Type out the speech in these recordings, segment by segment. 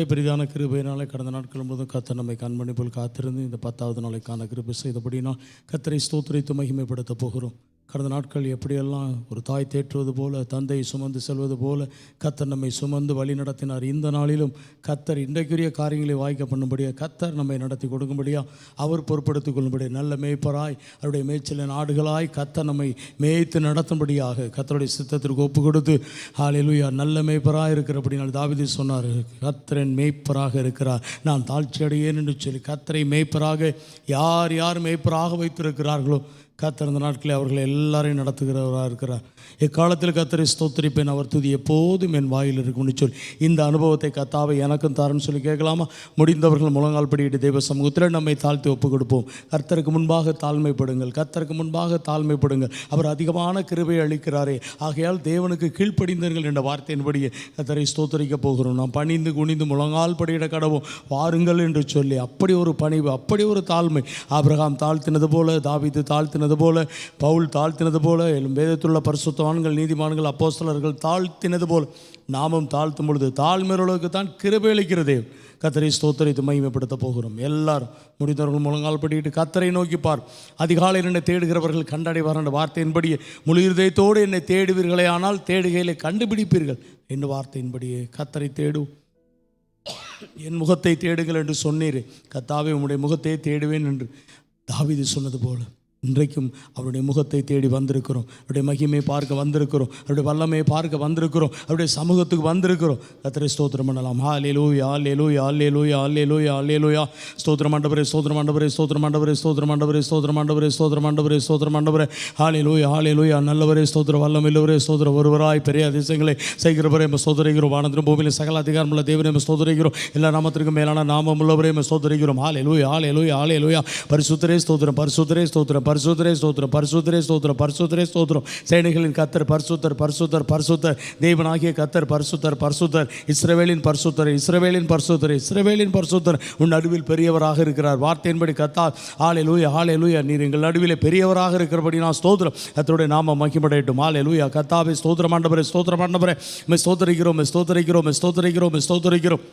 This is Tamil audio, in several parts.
கர்த்தருடைய பெரிதான கிருபையினாலே கடந்த நாட்கள் முழுவதும் கர்த்தர் நம்மை கண்மணி போல் காத்திருந்து இந்த 10வது நாளைக்கான கிருபை செய்தபடினால் கர்த்தரை ஸ்தோத்திரித்து மகிமைப்படுத்த போகிறோம். கடந்த நாட்கள் எப்படியெல்லாம் ஒரு தாய் தேற்றுவது போல, தந்தை சுமந்து செல்வது போல கர்த்தர் நம்மை சுமந்து வழி நடத்தினார். இந்த நாளிலும் கர்த்தர் இன்றைக்குரிய காரியங்களை வாய்க்க பண்ணும்படியாக கர்த்தர் நம்மை நடத்தி கொடுக்கும்படியாக அவர் பொறுப்படுத்திக் கொள்ளும்படியாக நல்ல மேய்ப்பராய் அவருடைய மேய்ச்சலின் ஆடுகளாய் கர்த்தர் நம்மை மேய்த்து நடத்தும்படியாக கர்த்தருடைய சித்தத்திற்கு ஒப்பு கொடுத்து ஹல்லேலூயா நல்ல மேய்ப்பராக இருக்கிறபடினால் தாவீது சொன்னார், கர்த்தரின் மேய்ப்பராக இருக்கிறார், நான் தாழ்ச்சி அடையேன் என்று சொல்லி கர்த்தரை மேய்ப்பராக யார் யார் மேய்ப்பராக வைத்திருக்கிறார்களோ கர்த்தர் இந்த நாட்களில் அவர்களை எல்லாரையும் நடத்துகிறவராக இருக்கிறார். எக்காலத்தில் கர்த்தரை ஸ்தோத்திரிப்பேன், அவர் துதி எப்போதும் என் வாயில் இருக்கும்னு சொல்லி இந்த அனுபவத்தை கர்த்தாவை எனக்கும் தாருன்னு சொல்லி கேட்கலாமா? முடிந்தவர்கள் முழங்கால் படியிட்டு தெய்வ சமூகத்தில் நம்மை தாழ்த்தி ஒப்பு கொடுப்போம். கர்த்தருக்கு முன்பாக தாழ்மைப்படுங்கள், கர்த்தருக்கு முன்பாக தாழ்மைப்படுங்கள். அவர் அதிகமான கிருபை அளிக்கிறாரே, ஆகையால் தேவனுக்கு கீழ்ப்படிந்தீர்கள் என்ற வார்த்தையின்படியே கர்த்தரை ஸ்தோத்தரிக்க போகிறோம். நாம் பணிந்து குனிந்து முழங்கால் படியிட கடவும் வாருங்கள் என்று சொல்லி அப்படி ஒரு பணிவு, அப்படி ஒரு தாழ்மை ஆபிரகாம் தாழ்த்தினது போல, தாவீது தாழ்த்தினது போல, பவுல் தாழ்த்தினது போல, வேதத்துள்ள பரிசுத்தவான்கள் நீதிமான்கள் அப்போஸ்தலர்கள் தாழ்த்தினது போல நாமும் தாழ்த்தும் பொழுது தாழ்மையுள்ளவர்களுக்கு தான் கிருபை அளிக்கிறதே. கர்த்தரை ஸ்தோத்திரித்து மகிமைப்படுத்த போகிறோம். எல்லாரும் முடிந்தவர்கள் முழங்கால் படிட்டு கர்த்தரை நோக்கிப்பார். அதிகாலையில் என்னை தேடுகிறவர்கள் கண்டடைவார் என்ற வார்த்தையின்படியே முழு இருதயத்தோடு என்னை தேடுவீர்களே ஆனால் தேடுகையிலே கண்டுபிடிப்பீர்கள் என்ற வார்த்தையின்படியே கர்த்தரை தேடும். என் முகத்தை தேடுங்கள் என்று சொன்னீரே, கர்த்தாவே உம்முடைய முகத்தை தேடுவேன் என்று தாவீது சொன்னது போல இன்றைக்கும் அவருடைய முகத்தை தேடி வந்திருக்கிறோம். அவருடைய மகிமையை பார்க்க வந்திருக்கிறோம், அவருடைய வல்லமையை பார்க்க வந்திருக்கிறோம், அவருடைய சமூகத்துக்கு வந்திருக்கிறோம். கர்த்தரை ஸ்தோத்திரம் பண்ணலாம். ஹல்லேலூயா ஹல்லேலூயா ஹல்லேலூயா ஹல்லேலூயா ஹல்லேலூயா. ஸ்தோத்திரம் ஆண்டவரே, ஸ்தோத்திரம் ஆண்டவரே, ஸ்தோத்திரம் ஆண்டவரே, ஸ்தோத்திரம் ஆண்டவரே, ஸ்தோத்திரம் ஆண்டவரே, ஸ்தோத்திரம் ஆண்டவரே, ஸ்தோத்திரம் ஆண்டவரே. ஹல்லேலூயா ஹல்லேலூயா. நல்லவரே ஸ்தோத்திரம், வல்லமையுள்ளவரே ஸ்தோத்திரம், ஒருவராய் பெரிய அதிசயங்களை செய்கிறவரே ஸ்தோத்திரிக்கிறோம். வானத்திலும் பூமியிலும் சகல அதிகாரமுள்ள தேவனே ஸ்தோத்திரிக்கிறோம். எல்லா நாமத்திற்கும் மேலான நாமம் உள்ளவரே ஸ்தோத்திரிக்கிறோம். ஹல்லேலூயா ஹல்லேலூயா ஹல்லேலூயா. பரிசுத்தரே ஸ்தோத்திரம், பரிசுத்தரே ஸ்தோத்திரம், பரிசுத்தரே ஸ்தோத்திரம், பரிசுத்தரே ஸ்தோத்திரம், பரிசுத்தரே ஸ்தோத்திரம். சேனைகளின் கர்த்தர் பரிசுத்தர், பரிசுத்தர், பரிசுத்தர். தேவனாகிய கர்த்தர் பரிசுத்தர், பரிசுத்தர். இஸ்ரவேலின் பரிசுத்தர், இஸ்ரவேலின் பரிசுத்தர், இஸ்ரவேலின் பரிசுத்தர். உன் நடுவில் பெரியவராக இருக்கிறார். வார்த்தையின்படி கர்த்தர் ஹல்லேலூயா ஹல்லேலூயா. நீர் எங்கள் நடுவில் பெரியவராக இருக்கிறபடி நான் ஸ்தோத்திரம். கர்த்தருடைய நாமம் மகிமைப்படட்டும். ஹல்லேலூயா. கர்த்தாவே ஸ்தோத்திரம் ஆண்டவரே, ஸ்தோத்திரம் ஆண்டவரே. ஸ்தோத்திரிக்கிறோம், ஸ்தோத்திரிக்கிறோம், ஸ்தோத்திரிக்கிறோம், ஸ்தோத்திரிக்கிறோம்.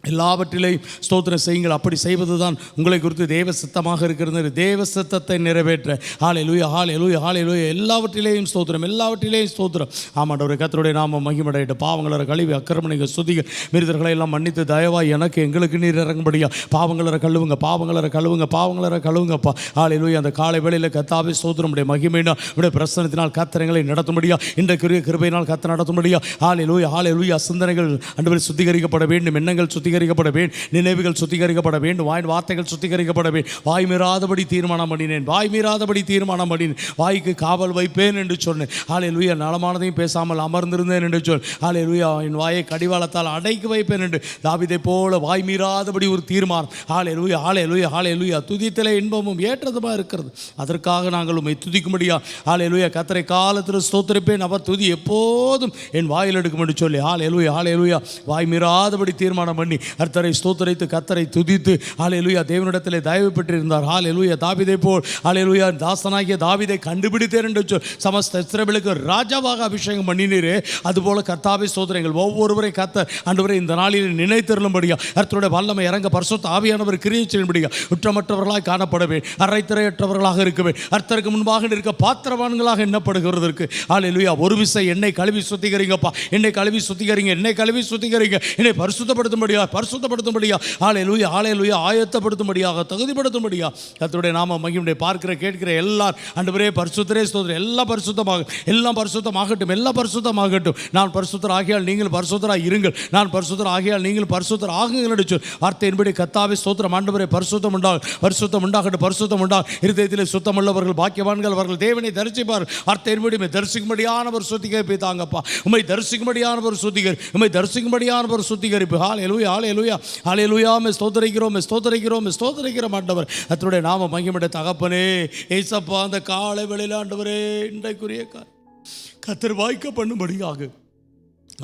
எல்லாவற்றிலையும் ஸ்தோத்திரம் செய்யுங்கள். அப்படி செய்வது தான் உங்களை குறித்து தேவ சித்தமாக இருக்கிறது. தேவ சித்தத்தை நிறைவேற்ற ஹல்லேலூயா ஹல்லேலூயா ஹல்லேலூயா. எல்லாவற்றிலேயும் ஸ்தோத்திரம், எல்லாவற்றிலேயும் ஸ்தோத்திரம். ஆமாண்டவரே, கர்த்தருடைய நாமம் மகிமைப்படட்டும். பாவங்களற கழுவி அக்கிரமணிகள் சுத்திகள் மீறுதல்களை எல்லாம் மன்னித்து தயவாய் எனக்கு எங்களுக்கு நீர் இறங்கும்படியா பாவங்களற கழுவுங்க, பாவங்களற கழுவுங்க, பாவங்களற கழுவுங்கப்பா. ஹல்லேலூயா. அந்த காலை வேளையில் கர்த்தாவே ஸ்தோத்திரம். உடைய மகிமையினால் உடைய பிரசன்னத்தினால் கர்த்தரங்களை நடத்தும்படியா, இன்றைக்குரிய கிருபையினால் கர்த்தர் நடத்தும்படியா. ஹல்லேலூயா ஹல்லேலூயா. சிந்தனைகள் ஆண்டவரே சுத்திகரிக்கப்பட வேண்டும், எண்ணங்கள் சுத்திகரிக்கப்பட வேண்டும், நினைவுகள் சுத்திகரிக்கப்பட வேண்டும், வாய் வார்த்தைகள் சுத்திகரிக்கப்பட வேண்டும். வாய் மீறாதபடி தீர்மானம் பண்ணினேன், வாய் மீறாதபடி தீர்மானம் பண்ணினேன், வாய்க்கு காவல் வைப்பேன் என்று சொன்னேன். ஹல்லேலூயா. நலமானதையும் பேசாமல் அமர்ந்திருந்தேன் என்று சொல். ஹல்லேலூயா. என் வாயை கடிவாளத்தால் அடைக்கு வைப்பேன் என்று தாவீதை போல வாய் மீறாதபடி ஒரு தீர்மானம். ஹல்லேலூயா ஹல்லேலூயா ஹல்லேலூயா. துதித்தலே இன்பமும் ஏற்றதுமாக இருக்கிறது. அதற்காக நாங்கள் உம்மை துதிக்கும்படியா ஹல்லேலூயா கர்த்தரை காலத்தில் ஸ்தோத்திரிப்பேன், அவர் துதி எப்போதும் என் வாயில் எடுக்கும் என்று சொல்லி ஹல்லேலூயா ஹல்லேலூயா. வாய் மீறாதபடி தீர்மானம் பண்ணி கர்த்தரை ஸ்தோத்திரித்து கர்த்தரை துதித்து ஹல்லேலூயா தேவனிடத்திலே தயவு பெற்றிருந்தார். ஹல்லேலூயா. தாவீதை போல் ஹல்லேலூயா தாசனாகிய தாவீதை கண்டுபிடித்தேன் என்று சொல். சமஸ்த இஸ்ரவேலுக்கு ராஜாவாக அபிஷேகம் பண்ணினீரே, அதுபோல கர்த்தாவே ஸ்தோத்திரங்கள். ஒவ்வொருவரை கர்த்தர் ஆண்டவரே இந்த நாளில் நினைத்திருளும்படியா, கர்த்தருடைய வல்லமை இறங்க பரிசுத்த ஆவியானவர் கிரியை செய்யும்படியா, குற்றமற்றவர்களாய் காணப்படவே, அரைத்திரையற்றவர்களாக இருக்கவே, கர்த்தருக்கு முன்பாக இருக்க பாத்திரவான்களாக எண்ணப்படுகிறதற்கு ஹல்லேலூயா. ஒரு விசை என்னை கழுவி சுத்திகரிங்கப்பா, என்னை கழுவி சுத்திகரிங்க, என்னை கழுவி சுத்திகரிங்க, என்னை பரிசுத்தப்படுத்தும்படியா, பரிசுத்தப்படுத்தும்படியா ஹல்லேலூயா ஹல்லேலூயா. ஆயத்தப்படுத்தும்படியாக, தகுதிப்படுத்தும்படியா கர்த்தருடைய நாம மகிமையை பார்க்கிற கேட்கிற எல்லார் ஆண்டவரே பரிசுத்தரே ஸ்தோத்திரம். எல்லாம் பரிசுத்தமாக, எல்லாம் பரிசுத்தமாகட்டும், எல்லாம் பரிசுத்தமாகட்டும். நான் பரிசுத்தர் ஆகியால் நீங்கள் பரிசுத்தராக இருங்கள், நான் பரிசுத்தர் ஆகியால் நீங்கள் பரிசுத்தர் ஆகுங்கள் என்று சொல். வார்த்தையின்படி கர்த்தாவே ஸ்தோத்திரம். ஆண்டவரே பரிசுத்தம் உண்டாகும், பரிசுத்தம் உண்டாகட்டும், பரிசுத்தம் உண்டாகும். இருதயத்திலே சுத்தமுள்ளவர்கள் பாக்கியவான்கள், அவர்கள் தேவனை தரிசிப்பார். வார்த்தையின்படி உம்மை தரிசிக்கும்படியானவர் சுத்திகரிப்பை தாங்கப்பா. உம்மை தரிசிக்கும்படியானவர் சுத்திகரி, உம்மை தரிசிக்கும்படியானவர் சுத்திகரிப்பு. ஹல்லேலூயா ஹல்லேலூயா ஹல்லேலூயா. ஸ்தோத்திரிக்கிறோம், ஸ்தோத்திரிக்கிறோம், ஸ்தோத்திரிக்கிறோம் ஆண்டவர். கர்த்தருடைய நாம மகிமையுடைய தகப்பனே ஏசப்பா. அந்த காலை வேளையில் ஆண்டவரே இன்றைக்குரிய கர்த்தர் வாய்க்க பண்ணும்படியாக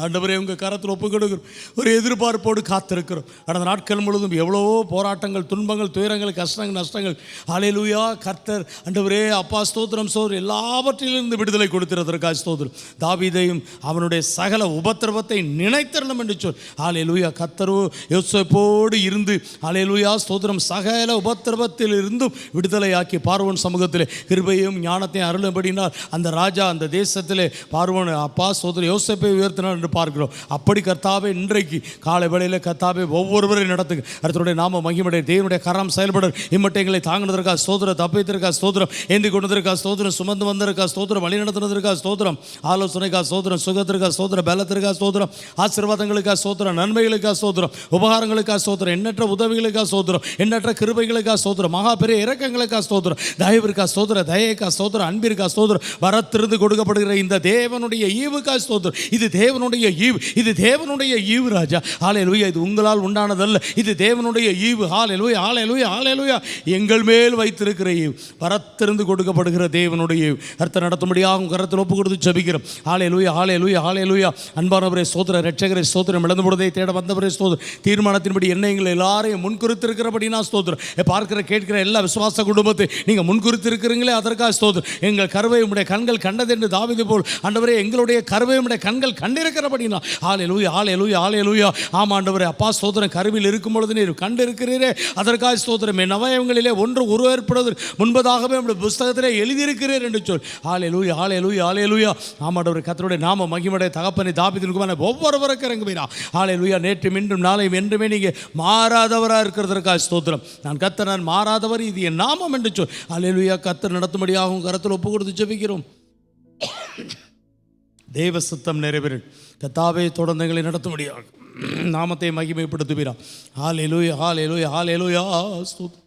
ஆண்டவரே உங்கள் கரத்தில் ஒப்பு கொடுக்கிறோம். ஒரு எதிர்பார்ப்போடு காத்திருக்கிறோம். கடந்த நாட்கள் முழுவதும் எவ்வளவோ போராட்டங்கள், துன்பங்கள், துயரங்கள், கஷ்டங்கள், நஷ்டங்கள். ஹல்லேலூயா. கர்த்தர் ஆண்டவரே அப்பா ஸ்தோத்திரம் சோர் எல்லாவற்றிலிருந்து விடுதலை கொடுத்திருக்கிறதற்காக ஸ்தோத்திரம். தாவீதையும் அவனுடைய சகல உபத்திரவத்தை நினைத்தரணும் என்று சொல். ஹல்லேலூயா. கர்த்தரோ யோசேப்போடு இருந்து ஹல்லேலூயா ஸ்தோத்திரம் சகல உபத்திரவத்தில் இருந்தும் விடுதலையாக்கி பார்வோன் சமூகத்திலே கிருபையும் ஞானத்தையும் அருளும்படினால் அந்த ராஜா அந்த தேசத்திலே பார்வோன் அப்பா ஸ்தோத்திரம் யோசேப்பை உயர்த்தினார் என்று பார்க்கிறோம். அப்படி கர்த்தாவே இன்றைக்கு காலை வேளையில் கர்த்தாவே ஒவ்வொருவரையும் நடத்துங்க. கர்த்தருடைய நாம மகிமையுடைய தேவனுடைய கரம் செயல்பட இம்மட்டைகளை தாங்கினதற்காக ஸ்தோத்திரம், தப்பித்திற்காக ஸ்தோத்திரம், ஏந்தி கொண்டதற்காக ஸ்தோத்திரம், சுமந்து வந்ததற்காக ஸ்தோத்திரம், வழி நடத்தினதற்காக ஸ்தோத்திரம், ஆலோசனைக்காக ஸ்தோத்திரம், சுகத்திற்காக ஸ்தோத்திரம், பலத்திற்காக ஸ்தோத்திரம், ஆசீர்வாதங்களுக்காக ஸ்தோத்திரம், நன்மைகளுக்காக ஸ்தோத்திரம், உபகாரங்களுக்காக ஸ்தோத்திரம், எண்ணற்ற உதவிகளுக்காக ஸ்தோத்திரம், எண்ணற்ற கிருபைகளுக்காக ஸ்தோத்திரம், மகா பெரிய இரக்கங்களுக்காக ஸ்தோத்திரம், தயவிற்காக ஸ்தோத்திரம், தயைக்காக ஸ்தோத்திரம், அன்பிற்காக ஸ்தோத்திரம், வரத்திருந்து கொடுக்கப்படுகிற இந்த தேவனுடைய ஈவுக்காக ஸ்தோத்திரம். இது தேவனுடைய ஈவு, இது தேவனுடைய ஈவு ராஜா. ஹல்லேலூயா. இது உங்களால் உண்டானதல்ல, இது தேவனுடைய ஈவு. ஹல்லேலூயா, ஹல்லேலூயா, ஹல்லேலூயா. எங்கள் மேல் வைத்திருக்கிற ஈவு, வரத்திருந்து கொடுக்கப்படுகிற தேவனுடைய ஈவு. கர்த்தர் நடத்தும்படியாக கரத்தில் ஒப்பு கொடுத்து ஜெபிக்கிறோம். ஹல்லேலூயா, ஹல்லேலூயா, ஹல்லேலூயா. அன்பானவரே ஸ்தோத்திரம், இரட்சகரே ஸ்தோத்திரம், இழந்து போனதை தேட வந்தவரே ஸ்தோத்திரம். தீர்மானத்தின்படி என்ன எங்களை எல்லாரையும் முன்குறித்திருக்கிறபடி நான் ஸ்தோத்திரம். பார்க்கிற கேட்கிற எல்லா விசுவாச குடும்பத்தை நீங்கள் முன்குறித்திருக்கிறீங்களே அதற்காக ஸ்தோத்திரம். எங்கள் கருவை உடைய கண்கள் கண்டது என்று தாவீது போல் ஆண்டவரே எங்களுடைய கருவை உடைய கண்கள் கண்டிருக்கிறபடினா ஹல்லேலூயா, ஹல்லேலூயா, ஹல்லேலூயா. ஆமாம் ஆண்டவரே அப்பா ஸ்தோத்திரம். கருவில் இருக்கும் பொழுது நீர் கண்டிருக்கிறீரே அதற்காக ஸ்தோத்திரம். என் அவயவங்களிலே ஒன்று உருவேற்படுவதற்கு முன்பதாகவே நம்முடைய புஸ்தகத்திலே எழுதியிருக்கிறீர் என்று சொல். ஹல்லேலூயா, ஹல்லேலூயா, ஹல்லேலூயா. ஆமாம் ஆண்டவரே கர்த்தருடைய நாம மகிமையுடைய தகப்பனை தாவீதுக்குமான ஒவ்வொருவருக்கும் இறங்குவீரா. ஹல்லேலூயா. நேற்றும் இன்றும் நாளையும் என்றுமே நீங்கள் மாறாதவராக இருக்கிறதற்காக ஸ்தோத்திரம். நான் கர்த்தர், நான் மாறாதவர், இது என் நாமம் என்று சொல். ஹல்லேலூயா. கர்த்தர் நடத்தும்படியாகவும் கரத்தில் ஒப்பு கொடுத்து ஜெபிக்கிறோம். தேவ சித்தம் நிறைவேறும். கர்த்தாவே தொடர்ந்து எங்களை நடத்தும்படியாக நாமத்தை மகிமைப்படுத்துவீரா. ஹல்லேலூயா, ஹல்லேலூயா, ஹல்லேலூயா. ஸ்தோத்திரம்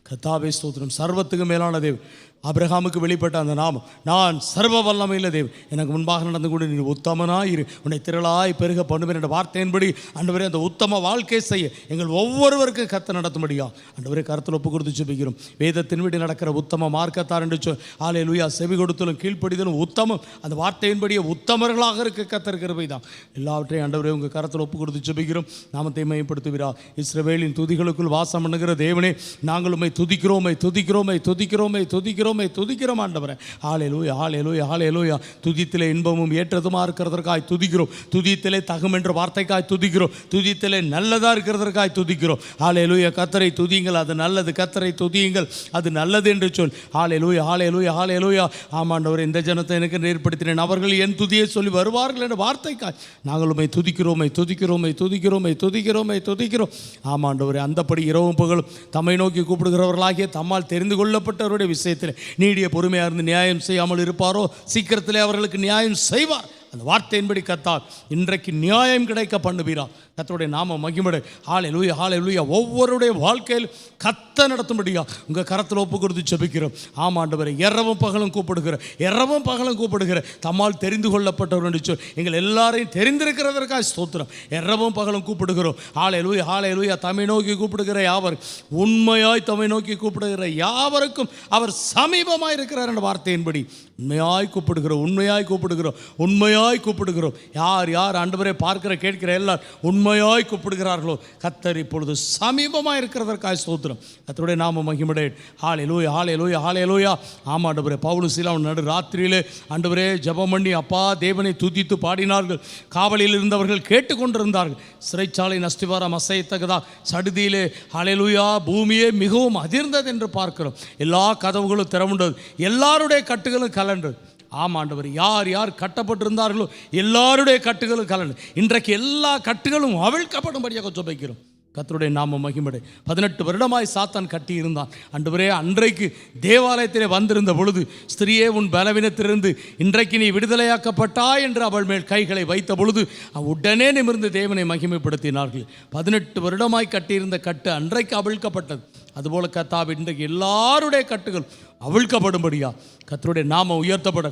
கர்த்தாவே ஸ்தோத்திரம். சர்வத்துக்கு மேலான தேவன் ஆபிரகாமுக்கு வெளிப்பட்ட அந்த நாமம், நான் சர்வ வல்லமையுள்ள தேவன், எனக்கு முன்பாக நடந்து கொண்டு நீ உத்தமனாயிரு, உன்னை திரளாய் பெருக பண்ணுவேன் என்ற வார்த்தையின்படி ஆண்டவரே அந்த உத்தம வாழ்க்கை செய்ய எங்கள் ஒவ்வொருவருக்கும் கர்த்தர் நடத்தும்படியா ஆண்டவரே கருத்தில் ஒப்பு கொடுத்து ஜெபிக்கிறோம். வேதத்தின்படி நடக்கிற உத்தம மார்க்கத்தார் என்று சொல். ஹல்லேலூயா. செவி கொடுத்தலும் கீழ்ப்படிதலும் உத்தமம், அந்த வார்த்தையின்படியே உத்தமர்களாக இருக்க கர்த்தர் கிருபை தான். எல்லாவற்றையும் ஆண்டவரே உங்கள் கருத்தில் ஒப்பு கொடுத்து ஜெபிக்கிறோம். நாமத்தை மையப்படுத்துவீரா. இஸ்ரவேலின் துதிகளுக்குள் வாசம் பண்ணுகிற தேவனே, நாங்கள் உம்மை துதிக்கிறோமை துதிக்கிறோமை துதிக்கிறோமை துதிக்கிறோம் துதிக்கிறோம் ஆண்டவரே. ஹல்லேலூயா, ஹல்லேலூயா, ஹல்லேலூயா. துதித்திலே இன்பமும் ஏற்றதுமா இருக்கிறதற்காய் துதிக்கிறோம். துதித்திலே தகும் என்ற வார்த்தைக்காய் துதிக்கிறோம். துதித்திலே நல்லதாக இருக்கிறதற்காய் துதிக்கிறோம். ஹல்லேலூயா. கர்த்தரை துதியுங்கள், அது நல்லது. கர்த்தரை துதியுங்கள், அது நல்லது என்று சொல். ஹல்லேலூயா, ஹல்லேலூயா, ஹல்லேலூயா. ஆமாண்டவரே இந்த ஜனத்தை எனக்கு ஏற்படுத்தினேன், அவர்கள் என் துதியை சொல்லி வருவார்கள் என்ற வார்த்தைக்காய் நாங்கள் உம்மை துதிக்கிறோமை துதிக்கிறோமை துதிக்கிறோமை துதிக்கிறோமை துதிக்கிறோம். ஆமாண்டவரே அந்தப்படி இரவும் பகலும் தம்மை நோக்கி கூப்பிடுகிறவர்களாகிய தம்மால் தெரிந்து கொள்ளப்பட்டவருடைய விஷயத்தில் நீடிய பொறுமையாக இருந்து நியாயம் செய்யாமல் இருப்பாரோ சீக்கிரத்திலே அவர்களுக்கு நியாயம் செய்வார். அந்த வார்த்தையின்படி கர்த்தார் இன்றைக்கு நியாயம் கிடைக்க பண்ணுவீரா. கர்த்தருடைய நாம மகிமையுடைய ஹல்லேலூயா, ஹல்லேலூயா. ஒவ்வொருடைய வாழ்க்கையில் கர்த்தர் நடத்தும்படியா உங்கள் கரத்தில் ஒப்பு கொடுத்து ஜெபிக்கிறோம். ஆமாம் ஆண்டவரே, இரவும் பகலும் கூப்பிடுகிற, இரவும் பகலும் கூப்பிடுகிற தம்மால் தெரிந்து கொள்ளப்பட்டவர் என்று சொல். எங்கள் எல்லாரையும் தெரிந்திருக்கிறதற்காக ஸ்தோத்திரம். இரவும் பகலும் கூப்பிடுகிறோம். ஹல்லேலூயா, ஹல்லேலூயா. தம்மை நோக்கி கூப்பிடுகிற யாவர், உண்மையாய் தம்மை நோக்கி கூப்பிடுகிற யாவருக்கும் அவர் சமீபமாக இருக்கிறார் என்ற வார்த்தையின்படி உண்மையாய் கூப்பிடுகிறோம், உண்மையாய் கூப்பிடுகிறோம், உண்மையாய் கூப்பிடுகிறோம். யார் யார் ஆண்டவரை பார்க்கிற கேட்கிற எல்லாரும் உண்மையாய் கூப்பிடுகிறார்களோ கர்த்தர் இப்பொழுது சமீபமாக இருக்கிறதற்காக ஸ்தோத்திரம். கர்த்தருடைய நாம மகிமையுடைய ஹல்லேலூயா, ஹல்லேலூயா, ஹல்லேலூயா. ஆமாம் ஆண்டவரே, பவுலும் சீலாவும் நடு ராத்திரியிலே ஆண்டவரே ஜெபம் பண்ணி அப்பா தேவனை துதித்து பாடினார்கள். காவலில் இருந்தவர்கள் கேட்டுக்கொண்டிருந்தார்கள். சிறைச்சாலை அஸ்திவாரம் அசையத்தக்கதா சடுதியிலே ஹல்லேலூயா பூமியே மிகவும் அதிர்ந்தது என்று பார்க்கிறோம். எல்லா கதவுகளும் திறவுண்டது, எல்லாருடைய கட்டுகளும் கலண்டது. ஆமாண்டவர், யார் யார் கட்டப்பட்டிருந்தார்களோ எல்லாருடைய கட்டுகளும் கலண்டு இன்றைக்கு எல்லா கட்டுகளும் அவிழ்க்கப்படும்படியாக ஜெபிக்கிறோம். கர்த்தருடைய நாம மகிமையுடைய 18 வருடமாய் சாத்தான் கட்டி இருந்தான். ஆண்டவரே அன்றைக்கு தேவாலயத்திலே வந்திருந்த பொழுது, ஸ்திரியே உன் பலவீனத்திலிருந்து இன்றைக்கு நீ விடுதலையாக்கப்பட்டாய் என்று அவள் மேல் கைகளை வைத்த பொழுது உடனே நிமிர்ந்து தேவனை மகிமைப்படுத்தினார்கள். 18 வருடமாய் கட்டியிருந்த கட்டு அன்றைக்கு அவிழ்க்கப்பட்டது. அதுபோல கர்த்தாவே இன்றைக்கு எல்லாருடைய கட்டுகள் அவிழ்க்கப்படும்படியா கர்த்தருடைய நாம உயர்த்தப்பட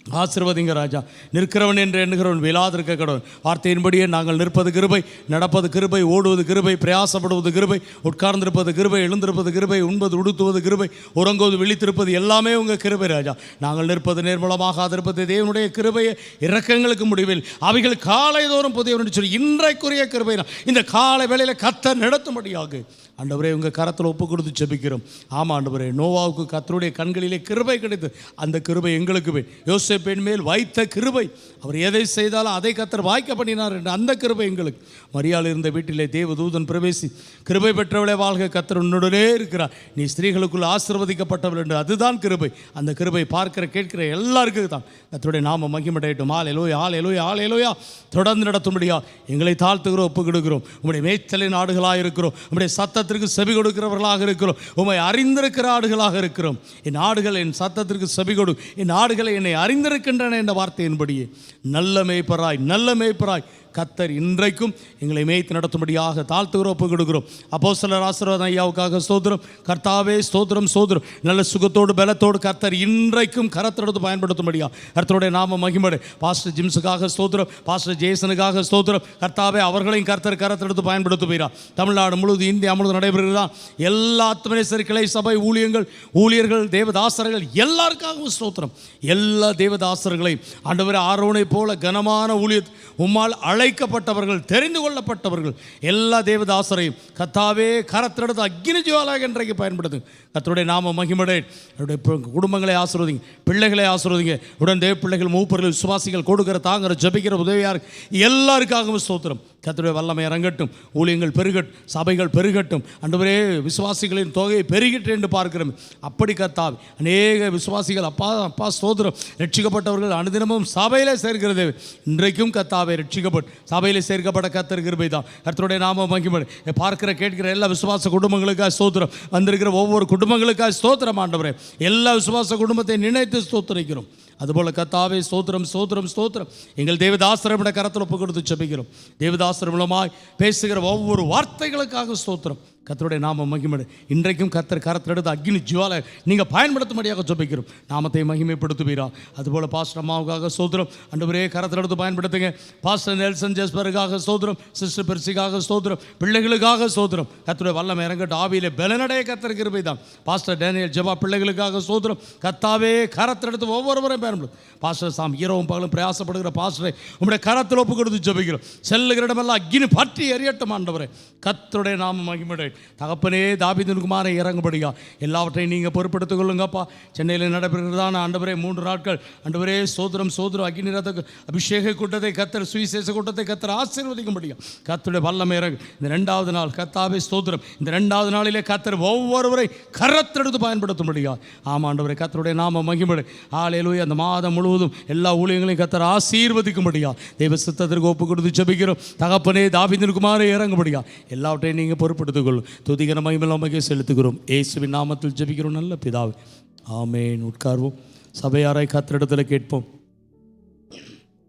ஆசீர்வதிங்க ராஜா. நிற்கிறவன் என்று எண்ணுகிறவன் விழாதிருக்க கடவன். வார்த்தையின்படியே நாங்கள் நிற்பது கிருபை, நடப்பது கிருபை, ஓடுவது கிருபை, பிரயாசப்படுவது கிருபை, உட்கார்ந்திருப்பது கிருபை, எழுந்திருப்பது கிருபை, உண்பது உடுத்துவது கிருபை, உறங்குவது விழித்திருப்பது எல்லாமே உங்கள் கிருபை ராஜா. நாங்கள் நிற்பது நேர்மூலமாகாதிருப்பது தேவனுடைய கிருபையை இரக்கங்களுக்கு முடிவில் அவைகள் காலை தோறும் புதியவன் சொல்லி இன்றைக்குரிய கிருபை இந்த காலை வேளையில் கர்த்தர் நடத்தும்படியாக ஆண்டவரே உங்கள் கரத்தில் ஒப்பு கொடுத்து ஜெபிக்கிறோம். ஆமாம் ஆண்டவரே, நோவாவுக்கு கர்த்தருடைய கண்களிலே கிருபை கிடைத்து அந்த கிருபை எங்களுக்கு யோசேப்பின் மேல் வைத்த கிருபை, அவர் எதை செய்தாலும் அதை கர்த்தர் வாய்க்க பண்ணினார் என்று அந்த கிருபை எங்களுக்கு. மரியாள் இருந்த வீட்டிலே தேவதூதன் பிரவேசி கிருபை பெற்றவளை வாழ்க, கர்த்தர் உன்னுடனே இருக்கிறார், நீ ஸ்திரீகளுக்குள் ஆசீர்வதிக்கப்பட்டவள் என்று. அதுதான் கிருபை. அந்த கிருபை பார்க்கிற கேட்கிற எல்லாருக்கும் தான். கர்த்தருடைய நாம மகிமையடையட்டும். ஹல்லேலூயா, ஹல்லேலூயா, ஹல்லேலூயா. தொடர்ந்து நடத்தும்படியா எங்களை தாழ்த்துகிறோம், ஒப்பு கொடுக்கிறோம். உம்முடைய மேய்ச்சலின் ஆடுகளாக இருக்கிறோம், உம்முடைய சத்தத்திற்கு செவி கொடுக்கிறவர்களாக இருக்கிறோம், உம்மை அறிந்திருக்கிற ஆடுகளாக இருக்கிறோம். என் ஆடுகள் என் சத்தத்திற்கு செவி கொடு, என் ஆடுகளை என்னை அறிந்திருக்கின்றன என்ற வார்த்தையின்படியே நல்ல மேய்ப்பராய் கர்த்தர் இன்றைக்கும் எங்களை மேய்த்து நடத்தும்படியாக தாழ்த்துகிறோம், ஒப்பு கொடுக்கிறோம். அப்போஸ்தலர் ஆசீர்வாதம் ஐயாவுக்காக ஸ்தோத்திரம். கர்த்தாவே ஸ்தோத்திரம், ஸ்தோத்திரம். நல்ல சுகத்தோடு பலத்தோடு கர்த்தர் இன்றைக்கும் கரத்தெடுத்து பயன்படுத்தும்படியாக கர்த்தருடைய நாம மகிமை. பாஸ்டர் ஜிம்ஸுக்காக ஸ்தோத்திரம், பாஸ்டர் ஜேசனுக்காக ஸ்தோத்திரம். கர்த்தாவே அவர்களையும் கர்த்தர் கரத்தெடுத்து பயன்படுத்துகிறார். தமிழ்நாடு முழுவதும் இந்தியா முழுவதும் நடைபெறுகிறார். எல்லா ஆத்துமனேஸ்வரி கிளை சபை ஊழியர்கள் தேவதாசர்கள் எல்லாருக்காகவும் ஸ்தோத்திரம். எல்லா தேவதாசர்களையும் ஆண்டவரே ஆரோனை போல கனமான ஊழியர் உம்மால் அழைக்கப்பட்டவர்கள், தெரிந்து கொள்ளப்பட்டவர்கள் எல்லா தேவதாசரையும் கர்த்தாவே கரத்தினடுத்து அக்கினி ஜுவாலாக இன்றைக்கு பயன்படுத்து. கர்த்தருடைய நாம மகிமடை. குடும்பங்களை ஆசீர்வதிங்க, பிள்ளைகளை ஆசீர்வதிங்க. உடன் தேவ பிள்ளைகள், மூப்பர்கள், விசுவாசிகள், கொடுக்கிற தாங்கிற ஜபிக்கிற உதவியார் எல்லாருக்காகவும் ஸ்தோத்திரம். கர்த்தருடைய வல்லமை இறங்கட்டும், ஊழியங்கள் பெருகட்டும், சபைகள் பெருகட்டும். ஆண்டவரே விசுவாசிகளின் தொகையை பெருகிட்டு என்று பார்க்கிறோம். அப்படி கர்த்தாவே அநேக விசுவாசிகள் அப்பா ஸ்தோத்திரம் ரட்சிக்கப்பட்டவர்கள் அனுதினமும் சபையிலே சேர்க்கிறது. இன்றைக்கும் கர்த்தாவே ரட்சிக்கப்பட்டு சபையிலே சேர்க்கப்பட்ட கர்த்தர் கிருபை தான். கர்த்தருடைய நாம மகிமை. பார்க்கிற கேட்கிற எல்லா விசுவாச குடும்பங்களுக்காக ஸ்தோத்திரம். வந்திருக்கிற ஒவ்வொரு குடும்பங்களுக்காக ஸ்தோத்திரம் ஆண்டவரே. எல்லா விசுவாச குடும்பத்தை நினைத்து ஸ்தோத்திரிக்கிறோம். அதுபோல் கர்த்தாவே ஸ்தோத்திரம், ஸ்தோத்திரம், ஸ்தோத்திரம். எங்கள் தேவதாசரமிட கரத்தில் ஒப்பு கொடுத்து ஜெபிக்கிறோம். தேவதாசர் மூலமாய் பேசுகிற ஒவ்வொரு வார்த்தைகளுக்காக ஸ்தோத்திரம். கர்த்தருடைய நாம மகிமை. இன்றைக்கும் கர்த்தர் கரத்தில் எடுத்து அக்னி ஜுவாலை நீங்கள் பயன்படுத்தும்படியாக ஜெபிக்கிறோம். நாமத்தை மகிமைப்படுத்துவீரா. அதுபோல் பாஸ்டர் அம்மாவுக்காக ஸ்தோத்திரம். ஆண்டவரே கரத்தில் எடுத்து பயன்படுத்துங்க. பாஸ்டர் நெல்சன் ஜெஸ்பருக்காக ஸ்தோத்திரம், சிஸ்டர் பெர்சிக்காக ஸ்தோத்திரம், பிள்ளைகளுக்காக ஸ்தோத்திரம். கர்த்தருடைய வல்லமை இறங்கட்டு, ஆவியிலே பலனடைய கர்த்தர் கிருபை தான். பாஸ்டர் டேனியல் ஜெபா பிள்ளைகளுக்காக ஸ்தோத்திரம். கர்த்தாவே கரத்தில் எடுத்து ஒவ்வொருவரையும் பயன்படுத்தும். பாஸ்டர் சாம் இரவும் பகலும் பிரயாசப்படுகிற பாஸ்டரை உங்களுடைய கரத்தில் ஒப்பு கொடுத்து ஜெபிக்கிறோம். செல்லுகிற இடமெல்லாம் அக்னி பற்றி எரியட்டும் ஆண்டவரே. கர்த்தருடைய நாம மகிமை. தகப்பனே தாவீதின் குமாரனை இறங்கும்படியா எல்லாவற்றையும் நீங்கள் பொறுப்படுத்திக் கொள்ளுங்கப்பா. சென்னையில் நடைபெறுகிறதான ஆண்டவரே 3 நாட்கள் ஆண்டவரே சோதரம் அக்னி ரத அபிஷேக கூட்டத்தை கர்த்தர், சுவிசேஷ கூட்டத்தை கர்த்தர் ஆசீர்வதிக்கும்படியா கர்த்தருடைய வல்லமை இறங்கு. இந்த 2வது நாள் கர்த்தாவே ஸ்தோத்திரம். இந்த 2வது நாளிலே கர்த்தர் ஒவ்வொருவரை கரத்தெடுத்து பயன்படுத்தும்படியா. ஆமாம் ஆண்டவரே கர்த்தருடைய நாம மகிமை. ஹல்லேலூயா. அந்த மாதம் முழுவதும் எல்லா ஊழியங்களையும் கர்த்தர் ஆசீர்வதிக்கும்படியா தெய்வ சித்தத்திற்கு ஒப்பு கொடுத்து ஜெபிக்கிறோம். தகப்பனே தாவீதின் குமாரனை இறங்கும்படியா எல்லாவற்றையும் நீங்கள் பொறுப்படுத்திக் கொள்ளும். துதிகர மகிமை செலுத்துகிறோம். இயேசுவின் நாமத்தில் ஜெபிக்கிறோம் நல்ல பிதாவே, ஆமென். உட்கார்வோம். சபையாராய் கர்த்தரிடத்தில் கேட்போம்.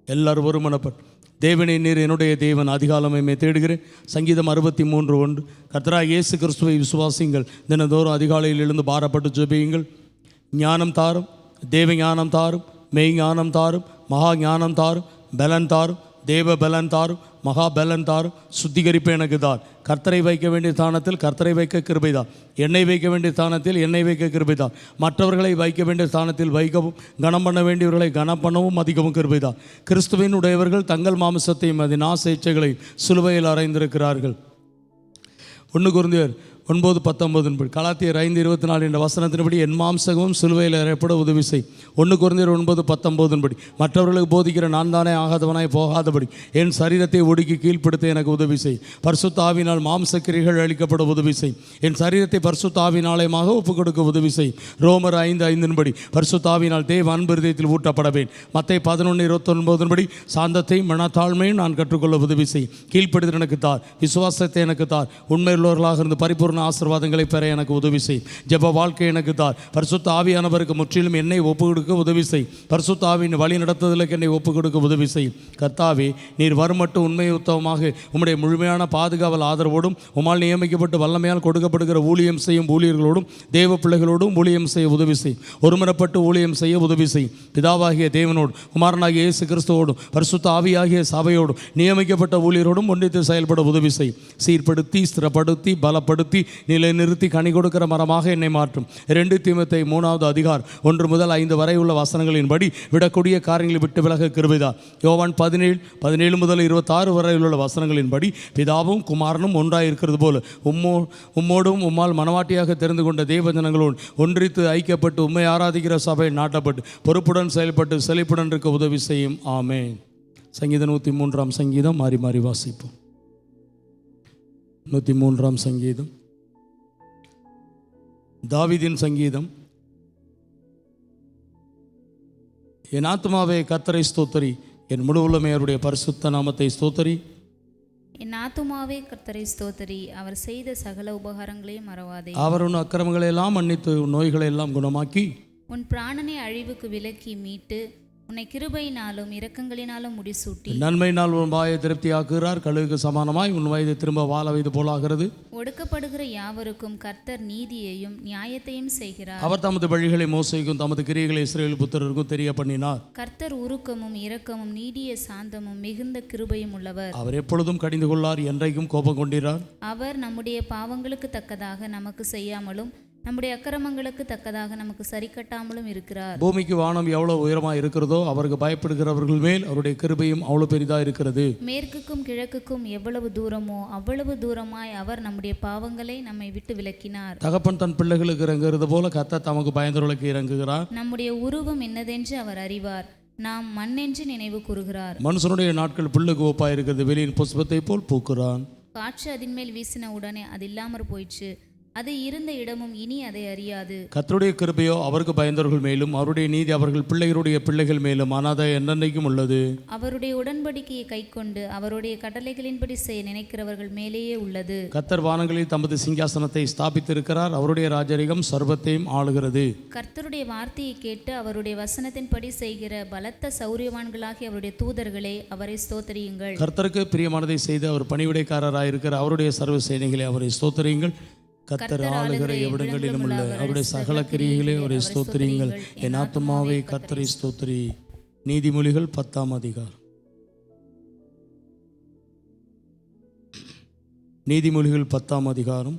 எல்லாரும் ஒருமனப்பட்டு தேவனே நீர் என்னுடைய தேவன், அதிகாலமே தேடுகிறேன். சங்கீதம் 63:1. கர்த்தராகிய இயேசு கிறிஸ்துவை விசுவாசிங்கள், தினந்தோறும் அதிகாலையில் எழுந்து பாரப்பட்டு ஜெபியுங்கள். ஞானம் தாரும், தேவ ஞானம் தாரும், மெய் ஞானம் தாரும், மகா ஞானம் தாரும், பலன் தாரும், தேவ பலன் தாரும், மகா பலன் தாரும், சுத்திகரிப்பு எனக்கு தான். கர்த்தரை வைக்க வேண்டிய ஸ்தானத்தில் கர்த்தரை வைக்க கிருபை தான். எண்ணெய் வைக்க வேண்டிய ஸ்தானத்தில் எண்ணெய் வைக்க கிருபை தான். மற்றவர்களை வைக்க வேண்டிய ஸ்தானத்தில் வைக்கவும், கனம் பண்ண வேண்டியவர்களை கனம் பண்ணவும் மதிக்கவும் கிருபை தான். கிறிஸ்துவின் உடையவர்கள் தங்கள் மாமிசத்தையும் அதன் ஆசை இச்சைகளையும் சிலுவையில் அறைந்திருக்கிறார்கள். 1 கொரிந்தியர் 9:19 கலாத்தியர் 5:24 என்ற வசனத்தின்படி என் மாம்சமும் சிலுவையில் அறையப்பட உதவி செய். 1 கொரிந்தியர் 9:19 மற்றவர்களுக்கு போதிக்கிற நான் தானே ஆகாதவனாய் போகாதபடி என் சரீரத்தை ஒடுக்கி கீழ்ப்படுத்த எனக்கு உதவி செய். பரிசுத்த ஆவியினால் மாம்சக்கிரிகள் அளிக்கப்பட உதவி செய். என் சரீரத்தை பரிசுத்த ஆவியினாலயமாக ஒப்புக் கொடுக்க உதவி செய். ரோமர் 5:5 பரிசுத்த ஆவியினால் தேவ அன்பு இதயத்தில் ஊட்டப்படவேன். மத்தேயு 11:29 சாந்தத்தை மனத்தாழ்மையும் நான் கற்றுக்கொள்ள உதவி செய். கீழ்ப்படுத்த எனக்கு தார், விசுவாசத்தை எனக்கு தார், உண்மையுள்ளவர்களாக இருந்து பரிபூர்ண மேன்மையான ஆசீர்வாதங்களை பெற எனக்கு உதவி செய். ஜெப வாழ்க்கை எனக்கு தார். பரிசுத்த ஆவியானவருக்கு முற்றிலும் என்னை ஒப்பு கொடுக்க உதவி செய். பரிசுத்த ஆவியின் வழி நடத்துதலுக்கு என்னை ஒப்பு கொடுக்க உதவி செய். கர்த்தாவே, நீர் வருமட்டும் உண்மையுத்தவமாக உம்முடைய முழுமையான பாதுகாவல் ஆதரவோடும் உம்மால் நியமிக்கப்பட்டு வல்லமையால் கொடுக்கப்படுகிற ஊழியம் செய்யும் ஊழியர்களோடும் தேவ பிள்ளைகளோடும் ஊழியம் செய்ய உதவி செய். ஒருமுறைப்பட்டு ஊழியம் செய்ய உதவி செய். பிதாவாகிய தேவனோடு குமாரனாகிய இயேசு கிறிஸ்துவோடும் பரிசுத்த ஆவியாகிய சபையோடும் நியமிக்கப்பட்ட ஊழியரோடும் ஒன்றித்து செயல்பட உதவி செய். சீர்படுத்தி, ஸ்திரப்படுத்தி, பலப்படுத்தி, நிலைநிறுத்தி கனி கொடுக்கிற மரமாக என்னை மாற்றும். 2 தீமோத்தேயு 3வது அதிகாரம் 1 முதல் 5 வரை உள்ள வசனங்களின்படி விடக்கூடிய காரியங்களை விட்டு விலக கிருபைதார். யோவான் 17 முதல் 26 வரை உள்ள வசனங்களின்படி பிதாவும் குமாரனும் ஒன்றாய் இருக்கிறது போல உம்மோடும் உம்மால் மனவாட்டியாக தெரிந்து கொண்ட தேவ ஜனங்களோடு ஒன்றித்து ஐக்கியப்பட்டு உம்மை ஆராதிக்கிற சபை நாட்டப்பட்டு பொறுப்புடன் செயல்பட்டு செழிப்புடன் இருக்க உதவி செய்யும். ஆமென். சங்கீதம் 103 சங்கீதம் மாறி மாறி வாசிப்போம். 103 சங்கீதம் தாவீதின் சங்கீதம். என் ஆத்துமாவே கர்த்தரை ஸ்தோத்தரி, என் முழு உள்ளமே அவருடைய பரிசுத்த நாமத்தை ஸ்தோத்தரி. என் ஆத்துமாவே கர்த்தரை ஸ்தோத்தரி, அவர் செய்த சகல உபகாரங்களையும் மறவாதே. அவர் உன் அக்கிரமங்களை எல்லாம் மன்னித்து உன் நோய்களை எல்லாம் குணமாக்கி உன் பிராணனை அழிவுக்கு விலக்கி மீட்டு உன்னை கிருபையினாலும் இரக்கங்களினாலும் முடிசூட்டி நன்மையினால் உன் வாயை திருப்தியாக்குகிறார். கழுகுக்கு சமானமாய் உன் வயது திரும்ப வாழ வைத்து போலாகிறது. ஒடுக்கப்படுகிற யாவருக்கும் கர்த்தர் நீதியையும் நியாயத்தையும் செய்கிறார். அவர் தமது வழிகளை மோசேக்கும் தமது கிரியைகளை இஸ்ரவேல் புத்திரருக்கும் தெரிய பண்ணினார். கர்த்தர் உருக்கமும் இரக்கமும் நீடிய சாந்தமும் மிகுந்த கிருபையும் உள்ளவர். அவர் எப்பொழுதும் கடிந்து கொள்ளார், என்றைக்கும் கோபம் கொண்டிரார். அவர் நம்முடைய பாவங்களுக்கு தக்கதாக நமக்கு செய்யாமலும் நம்முடைய அக்கிரமங்களுக்கு தக்கதாக நமக்கு சரி கட்டாமலும் இருக்கிறார். பூமிக்கு வானம் எவ்வளவு உயரமாக இருக்கிறதோ அவருக்கு பயப்படுகிறவர்கள் மேல் அவருடைய கிருபையும் அவ்வளவு பெரிதாக இருக்கிறது. மேற்குக்கும் கிழக்குக்கும் எவ்வளவு தூரமோ அவ்வளவு தூரமாய் அவர் நம்முடைய பாவங்களை நம்மை விட்டு விலக்கினார். தகப்பன் தன் பிள்ளைகளுக்கு இறங்குகிறது போல கர்த்தர் தமக்கு பயந்தவர்களுக்கு இறங்குகிறார். நம்முடைய உருவம் என்னதென்று அவர் அறிவார், நாம் மண்ணென்று நினைவு கூறுகிறார். மனுஷனுடைய நாட்கள் புல்லுக்கு ஒப்பாய் இருக்கிறது, வெளியின் புஷ்பத்தை போல் பூக்குறான். காற்று அதன் மேல் வீசின உடனே அது இல்லாமற் போயிற்று, அது இருந்த இடமும் இனி அதை அறியாது. கர்த்தருடைய கிருபையோ அவருக்கு பயந்தவர்கள் மேலும் அவருடைய நீதி அவர்கள் பிள்ளைகளுடைய பிள்ளைகள் மேலும் அனாதை என்னென்னைக்கும் உள்ளது. அவருடைய உடன்படிக்கையை கைக்கொண்டு அவருடைய கட்டளைகளின்படி செய்ய நினைக்கிறவர்கள் மேலேயே உள்ளது. கர்த்தர் வானங்களில் தமது சிங்காசனத்தை ஸ்தாபித்திருக்கிறார், அவருடைய ராஜரிகம் சர்வத்தையும் ஆளுகிறது. கர்த்தருடைய வார்த்தையை கேட்டு அவருடைய வசனத்தின்படி செய்கிற பலத்த சௌரியவான்களாகிய அவருடைய தூதர்களே, அவரை ஸ்தோத்திரியுங்கள். கர்த்தருக்கு பிரியமானதை செய்து அவர் பணிவிடைக்காரராயிருக்கிற அவருடைய சர்வ சேனைகளை அவரை ஸ்தோத்திரியுங்கள். கர்த்தர் ஆளுகிற எவ்விடங்களிலும் உள்ள அவருடைய சகல கிரியைகளே அவரை ஸ்தோத்திரியுங்கள். என் ஆத்துமாவே கர்த்தரை ஸ்தோத்திரி. நீதிமொழிகள் 10ஆம் அதிகாரம். நீதிமொழிகள் 10ஆம் அதிகாரம்.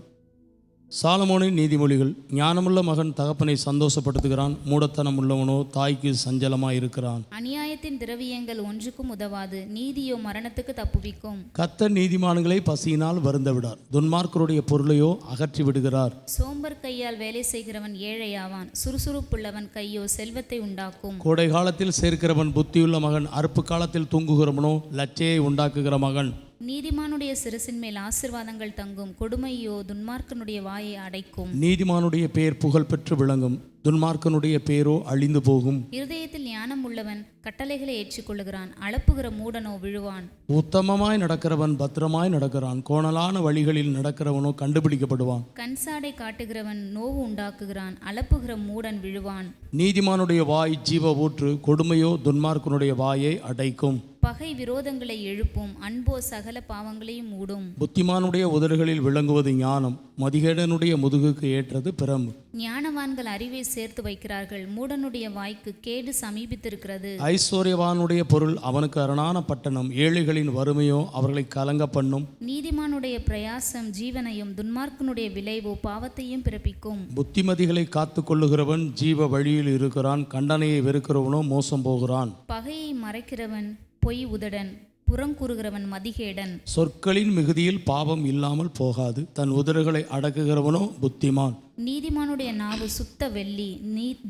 சாலமோனின் நீதிமொழிகள். ஞானமுள்ள மகன் தகப்பனை சந்தோஷப்படுத்துகிறான், மூடத்தனம் உள்ளவனோ தாய்க்கு சஞ்சலமாய் இருக்கிறான். அநியாயத்தின் திரவியங்கள் ஒன்றுக்கும் உதவாது, நீதியோ மரணத்துக்கு தப்புவிக்கும். கர்த்தர் நீதிமான்களை பசியினால் வருந்த விடார், துன்மார்க்கருடைய பொருளையோ அகற்றி விடுகிறார். சோம்பர் கையால் வேலை செய்கிறவன் ஏழையாவான், சுறுசுறுப்புள்ளவன் கையோ செல்வத்தை உண்டாக்கும். கோடை காலத்தில் சேர்க்கிறவன் புத்தியுள்ள மகன், அறுப்பு காலத்தில் தூங்குகிறவனோ லட்சையை உண்டாக்குகிற மகன். நீதிமானுடைய சிரசின் மேல் ஆசீர்வாதங்கள் தங்கும், கொடுமையோ துன்மார்க்கனுடைய வாயை அடைக்கும். நீதிமானுடைய பெயர் புகழ் பெற்று விளங்கும், துன்மார்க்கனுடைய பெயரோ அழிந்து போகும். இருதயத்தில் ஞானம் உள்ளவன் கட்டளைகளை ஏற்றுக்கொள்ளுகிறான், அளப்புகிற மூடனோ விழுவான். உத்தமமாய் நடக்கிறவன் பத்திரமாய் நடக்கிறான், கோணலான வழிகளில் நடக்கிறவனோ கண்டுபிடிக்கப்படுவான். கண்சாடை காட்டுகிறவன் நோவு உண்டாக்குகிறான், அளப்புகிற மூடன் விழுவான். நீதிமானுடைய வாய் ஜீவ ஊற்று, கொடுமையோ துன்மார்க்கனுடைய வாயை அடைக்கும். பகை விரோதங்களை எழுப்பும், அன்போ சகல பாவங்களையும் மூடும். புத்திமானுடைய உதடுகளில் விளங்குவது ஞானம், மதிகேடனுடைய முதுகுக்கு ஏற்றது பிரம்பு. ஞானவான்கள் அறிவை சேர்த்து வைக்கிறார்கள், மூடனுடைய வாய்க்கு கேடு சமீபித்திருக்கிறது. ஐஸ்வர்யவானுடைய பொருள் அவனுக்கு அரணான பட்டணம், ஏழைகளின் வறுமையோ அவர்களை கலங்க பண்ணும். நீதிமானுடைய பிரயாசம் ஜீவனையும் துன்மார்க்கனுடைய விளைவோ பாவத்தையும் பிறப்பிக்கும். புத்திமதிகளை காத்து கொள்ளுகிறவன் ஜீவ வழியில் இருக்கிறான், கண்டனையை வெறுக்கிறவனோ மோசம் போகிறான். பகையை மறைக்கிறவன் பொய் உதடன், புறங்கூறுகிறவன் மதிகேடன். சொற்களின் மிகுதியில் பாவம் இல்லாமல் போகாது, தன் உதடுகளை அடக்குகிறவனோ புத்திமான். நீதிமானுடைய நாவு சுத்த வெள்ளி,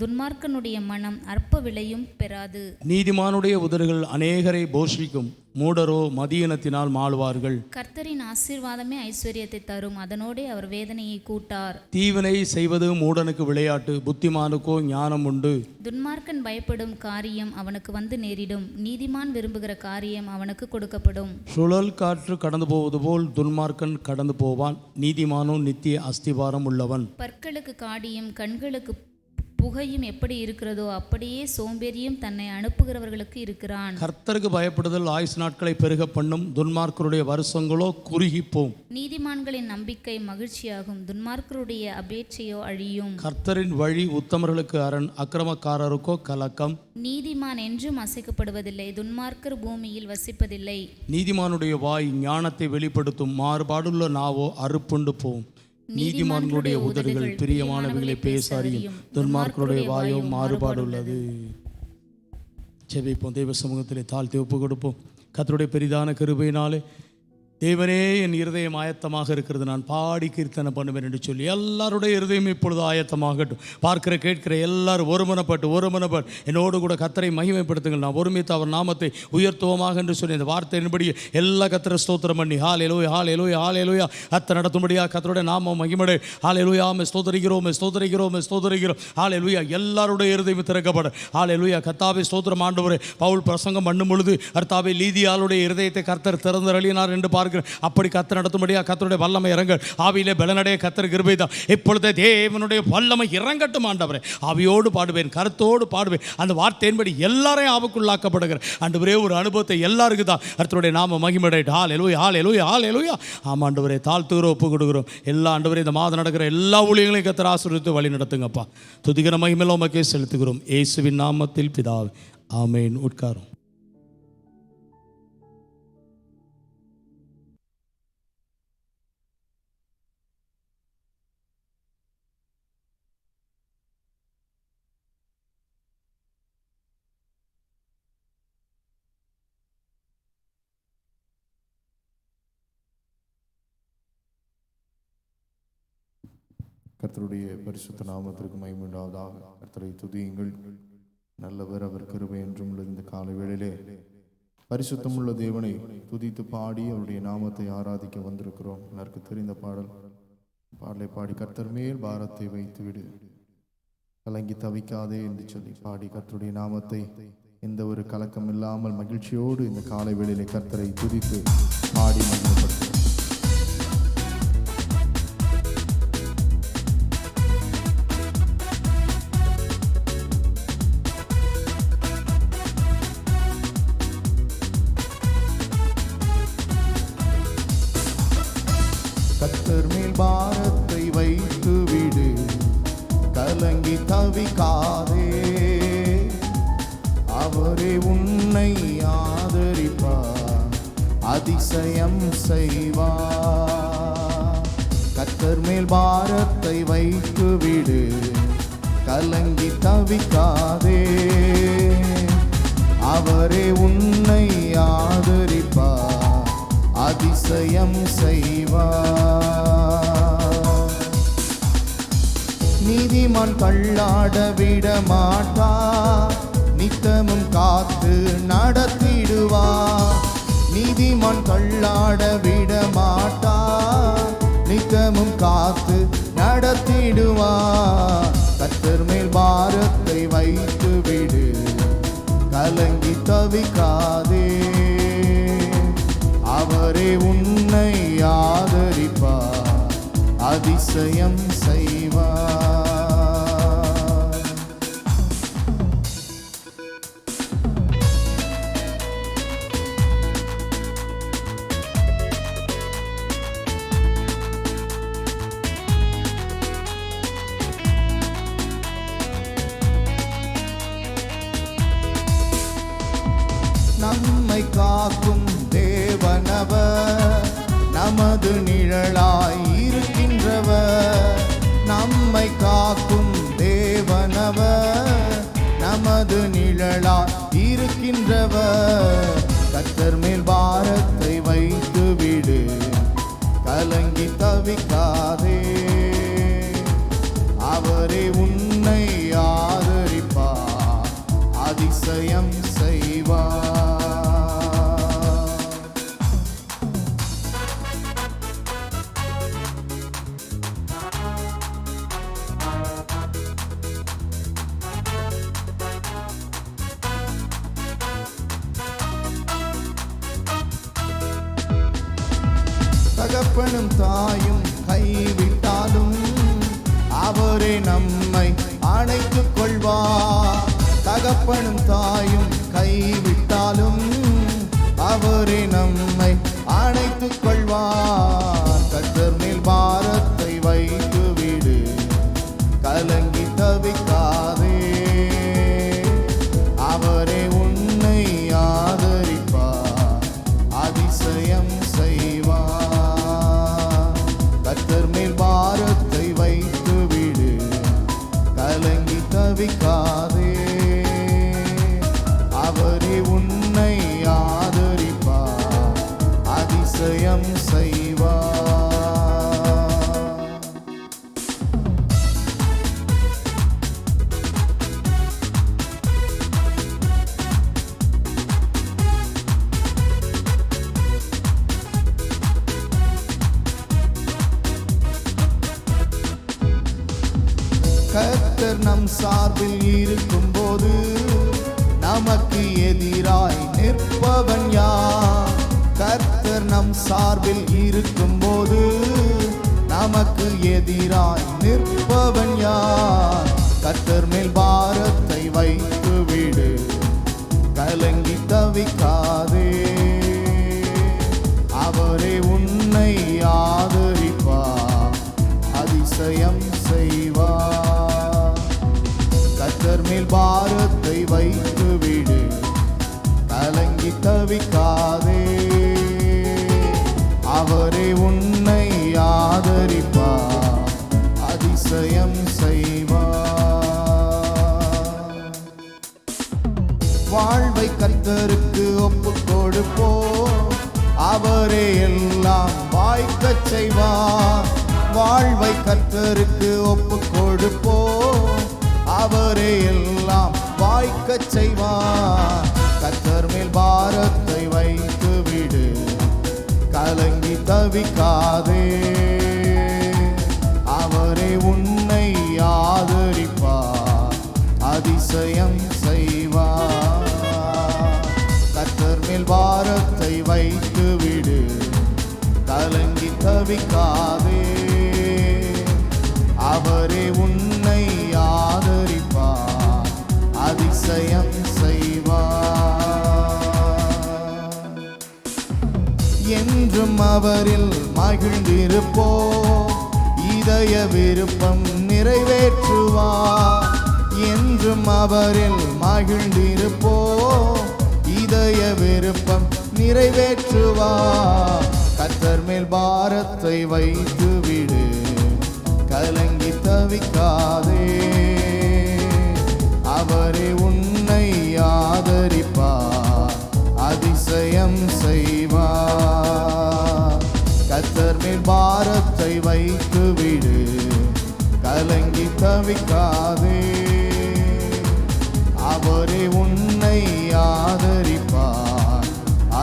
துன்மார்க்கனுடைய மனம் அற்ப விலையும் பெறாது. நீதிமானுடைய உதடுகள் அநேகரை போஷிக்கும், மூடரோ மதியினத்தினால் மாளுவார்கள். கர்த்தரின் ஆசீர்வாதமே ஐஸ்வர்யத்தை தரும், அதனோடே அவர் வேதனையை கூட்டார். தீவினை செய்வது மூடனுக்கு விளையாட்டு, புத்திமானுக்கோ ஞானம் உண்டு. துன்மார்க்கன் பயப்படும் காரியம் அவனுக்கு வந்து நேரிடும், நீதிமான் விரும்புகிற காரியம் அவனுக்கு கொடுக்கப்படும். சுழல் காற்று கடந்து போவது போல் துன்மார்க்கன் கடந்து போவான், நீதிமானோ நித்திய அஸ்திவாரம் உள்ளவன். பற்களுக்கு காடியும் கண்களுக்கு புகையும் எப்படி இருக்கிறதோ அப்படியே சோம்பேறியும் தன்னை அனுப்புகிறவர்களுக்கு இருக்கிறான். கர்த்தருக்கு பயப்படுதல் ஆயுசு நாட்களை பெருக பண்ணும், துன்மார்க்கருடைய வருஷங்களோ குறுகிப்போம். நீதிமான்களின் நம்பிக்கை மகிழ்ச்சியாகும், துன்மார்க்கருடைய அபேட்சையோ அழியும். கர்த்தரின் வழி உத்தமர்களுக்கு அரண், அக்கிரமக்காரருக்கோ கலக்கம். நீதிமான் என்றும் அசைக்கப்படுவதில்லை, துன்மார்க்கர் பூமியில் வசிப்பதில்லை. நீதிமானுடைய வாய் ஞானத்தை வெளிப்படுத்தும், மாறுபாடுள்ள நாவோ அறுப்புண்டு போம். நீதிமான்களுடைய உதடுகள் பிரியமானவைகளை பேச அறியும், துன்மார்க்கருடைய வாயோ மாறுபாடுள்ளது. செபிப்போம். தெய்வ சமூகத்திலே தாழ்த்தி ஒப்பு கொடுப்போம். கர்த்தருடைய பெரிதான கிருபையினாலே தேவனே என் இருதயம் ஆயத்தமாக இருக்கிறது, நான் பாடி கீர்த்தனை பண்ணுவேன் என்று சொல்லி எல்லாருடைய இருதயம் இப்பொழுது ஆயத்தமாகட்டும். பார்க்கிற கேட்கிற எல்லாரும் ஒருமனப்பட்டு என்னோடு கூட கர்த்தரை மகிமைப்படுத்துங்கள். நான் ஒருமித்து அவர் நாமத்தை உயர்த்துவோமாக என்று சொல்லி இந்த வார்த்தையின்படி எல்லா கர்த்தரை ஸ்தோத்திரம் பண்ணி ஹல்லேலூயா ஹல்லேலூயா ஹல்லேலூயா கர்த்தர் நடத்தும்படியா கர்த்தருடைய நாமம் மகிமைப்பட ஹல்லேலூயா ஸ்தோத்திரிக்கிறோம் ஹல்லேலூயா. எல்லாருடைய இருதயம் திறக்கப்பட ஹல்லேலூயா. கர்த்தாவே ஸ்தோத்திரம் ஆண்டவரே. பவுல் பிரசங்கம் பண்ணும் பொழுது கர்த்தாவே லீதியாளுடைய இருதயத்தை கர்த்தர் திறந்தருளினார் என்று பார்க்க அப்படி கர்த்தர் நடத்தும்படியா கர்த்தருடைய வல்லமை இறங்க, ஆவியிலே பலனடைய கர்த்தர் கிருபை தான். இப்பொழுது தேவனுடைய வல்லமை இறங்கட்டும் ஆண்டவரே. ஆவியோடு பாடுவேன், கருத்தோடு பாடுவேன். அந்த வார்த்தையின்படி எல்லாரையும் ஆவுக்குள்ளாக்கப்படுகிற ஆண்டவரே ஒரு அனுபவத்தை எல்லாருக்கும் தான். கர்த்தருடைய நாம மகிமையடையட்டும். ஹல்லேலூயா ஹல்லேலூயா ஹல்லேலூயா. ஆமாம் ஆண்டவரே, தாழ்த்துகிறோம், ஒப்பு கொடுக்கிறோம். எல்லா ஆண்டவரே இந்த மாதம் நடக்கிற எல்லா ஊழியங்களையும் கர்த்தர் ஆசீர்வதித்து வழி நடத்துங்கப்பா. துதிக்கிற மகிமையெல்லாம் உமக்கே செலுத்துகிறோம் இயேசுவின் நாமத்தில் பிதாவே, ஆமென். உட்காரும். கர்த்தருடைய பரிசுத்த நாமத்திற்கு மகிமை உண்டாவதாக. கர்த்தரை துதியுங்கள், நல்லவர், அவர் கிருபை என்றும் உள்ள இந்த காலை வேளையிலே பரிசுத்தமுள்ள தேவனை துதித்து பாடி அவருடைய நாமத்தை ஆராதிக்க வந்திருக்கிறோம். எனக்கு தெரிந்த பாடலை பாடி கர்த்தர் மேல் பாரத்தை வைத்து விடு, கலங்கி தவிக்காதே என்று சொல்லி பாடி கர்த்தருடைய நாமத்தை எந்த ஒரு கலக்கம் இல்லாமல் மகிழ்ச்சியோடு இந்த காலை வேளையிலே கர்த்தரை துதித்து பாடி மகிமைப்படுத்தும். கர்த்தர் மேல் பாரத்தை வைத்து விடு, கலங்கி தவிக்காதே, அவரே உன்னை ஆதரிப்பார், அதிசயம் செய்வார். கர்த்தர் மேல் பாரத்தை வைத்து விடு, கலங்கி தவிக்காதே, அவரே உன்னை ஆதரிப்பார், அதிசயம் செய்வார். நீதிமான் தள்ளாட விட மாட்டார், நித்தமும் காத்து நடத்திடுவார். நீதிமான் தள்ளாட விட மாட்டார், நித்தமும் காத்து நடத்திடுவார். கர்த்தர் மேல் பாரத்தை வைத்து விடு, கலங்கி தவிக்காதே, அவரே உன்னை ஆதரிப்பார், அதிசயம் செய்வார். நம்மை காக்கும் தேவனவர், நமது நிழலாய் இருக்கின்றவர். நம்மை காக்கும் தேவனவர், நமது நிழலாய் இருக்கின்றவர். கர்த்தர் மேல் பாரத்தை வைத்து விடு, கலங்கி தவிக்காதே, அவரே உன்னை ஆதரிப்பார், அதிசயம் செய்வார். தகப்பனும் தாயும் கைவிட்டாலும் அவரே நம்மை அணைத்துக் கொள்வார். தகப்பனும் தாயும் கைவிட்டாலும் அவரே நம்மை அணைத்துக் கொள்வார். கர்த்தர் மேல் பாரத்தை வைத்து விடு, கலங்கி தவிக்காதே. அவரே உன்னை ஆதரிப்பார், அதிசயம் செய்வார். கர்த்தர் மேல் பாரத்தை வைத்து விடு, கலங்கி தவிக்காதே. அவரே உன்னை ஆதரிப்பார், அதிசயம் செய்வார். கர்த்தர் நம் சார்பில் இருக்கும்போது நமக்கு எதிராய் நிற்பவன் யார்? கர்த்தர் நம் சார்பில் இருக்கும்போது நமக்கு எதிராய் நிற்பவன் யார்? கர்த்தர் மேல் பாரத்தை வைத்து விடு, கலங்கி தவிக்காதே. அவரே உன்னை ஆதரிப்பார், அதிசயம் செய்வார். கர்த்தர் மேல் பாரத்தை வைத்து விடு, கலங்கி தவிக்காதே. அவரே உன்னை ஆதரிப்பார், அதிசயம் செய்வார். வாழ்வை கர்த்தருக்கு ஒப்புக் கொடுப்போம், அவரே எல்லாம் வாய்க்கச் செய்வார். வாழ்வை கர்த்தருக்கு ஒப்புக் கொடுப்போம், அவரே எல்லாம் வாய்க்கச் செய்வார். கர்த்தர் மேல் பாரத்தை வைத்து விடு, கலங்கி தவிக்காதே. அவரே உன்னை ஆதரிப்பார், அதிசயம் செய்வார். கர்த்தர் மேல் பாரத்தை வைத்து விடு, கலங்கி தவிக்காதே. அவரே உன்னை ஆதரிப்பார், அதிசயம் செய்வார். என்றும் அவரில் மகிழ்ந்திருப்போம், இதய விருப்பம் நிறைவேற்றுவார். என்றும் அவரில் மகிழ்ந்திருப்போம், இதய விருப்பம் நிறைவேற்றுவார். கர்த்தர் மேல் பாரத்தை வைத்து விடு, கலங்கி தவிக்காதே. அவரே உன்னை ஆதரிப்பார், அதிசயம் செய்வார். கர்த்தர் மேல் பாரத்தை வைத்து விடு, கலங்கி தவிக்காதே. அவரே உன்னை ஆதரிப்பார்,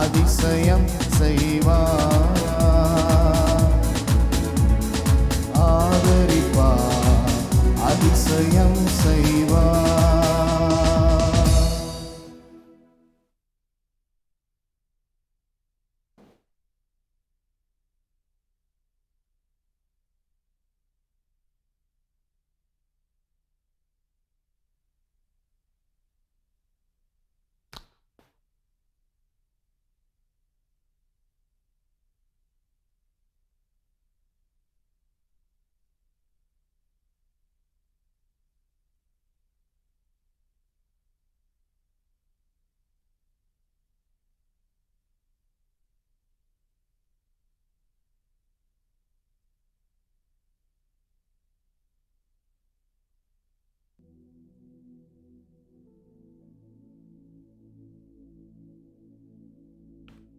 அதிசயம் செய்வார். ஆதரிப்பார், அதிசயம் செய்வார்.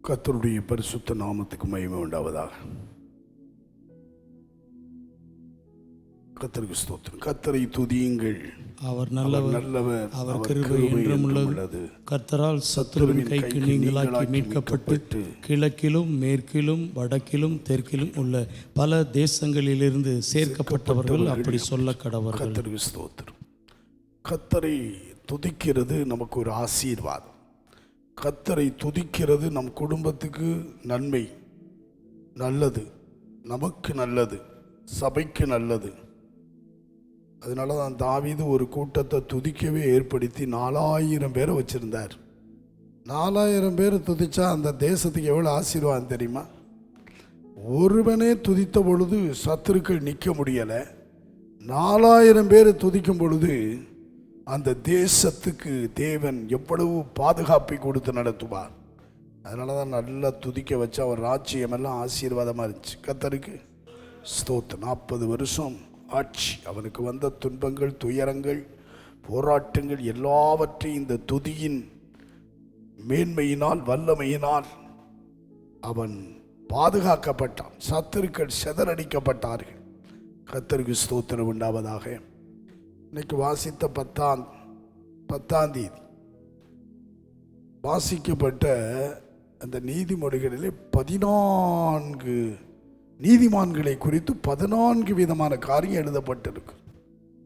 கர்த்தருடைய பரிசுத்த நாமத்துக்கு மகிமை உண்டாவதாக. கர்த்தருக்கு ஸ்தோத்திரம். கர்த்தரை துதியுங்கள். அவர் நல்லவர், நல்லவர், அவர் கிருபை என்றும் உள்ளது. கர்த்தரால் சத்துருவின் கைக்கு நீங்களாக்கி மீட்கப்பட்டு கிழக்கிலும் மேற்கிலும் வடக்கிலும் தெற்கிலும் உள்ள பல தேசங்களிலிருந்து சேர்க்கப்பட்டவர்கள் அப்படி சொல்ல கடவர்கள். கர்த்தருக்கு ஸ்தோத்திரம். கர்த்தரை துதிக்கிறது நமக்கு ஒரு ஆசீர்வாதம். கர்த்தரை துதிக்கிறது நம் குடும்பத்துக்கு நன்மை, நல்லது, நமக்கு நல்லது, சபைக்கு நல்லது. அதனால தான் தாவீது ஒரு கூட்டத்தை துதிக்கவே ஏற்படுத்தி 4000 பேரை வச்சிருந்தார். 4000 பேர் துதிச்சா அந்த தேசத்துக்கு எவ்வளோ ஆசீர்வாதம் தெரியுமா? ஒருவனே துதித்த பொழுது சத்துருக்கள் நிற்க முடியலை. 4000 பேர் துதிக்கும் பொழுது அந்த தேசத்துக்கு தேவன் எவ்வளவு பாதுகாப்பை கொடுத்து நடத்துவார். அதனால தான் நல்லா துதிக்க வச்சு அவர் ராஜ்யமெல்லாம் ஆசீர்வாதமாக இருந்துச்சு. கர்த்தருக்கு ஸ்தோத்திரம். 40 வருஷம் ஆட்சி. அவனுக்கு வந்த துன்பங்கள், துயரங்கள், போராட்டங்கள் எல்லாவற்றையும் இந்த துதியின் மேன்மையினால், வல்லமையினால் அவன் பாதுகாக்கப்பட்டான். சத்துருக்கள் சிதறடிக்கப்பட்டார்கள். கர்த்தருக்கு ஸ்தோத்திரம் உண்டாவதாக. இன்னைக்கு வாசித்த 10ஆம் தேதி வாசிக்கப்பட்ட அந்த நீதிமொழிகளிலே 14 நீதிமான்களை குறித்து 14 விதமான காரியம் எழுதப்பட்டிருக்கு.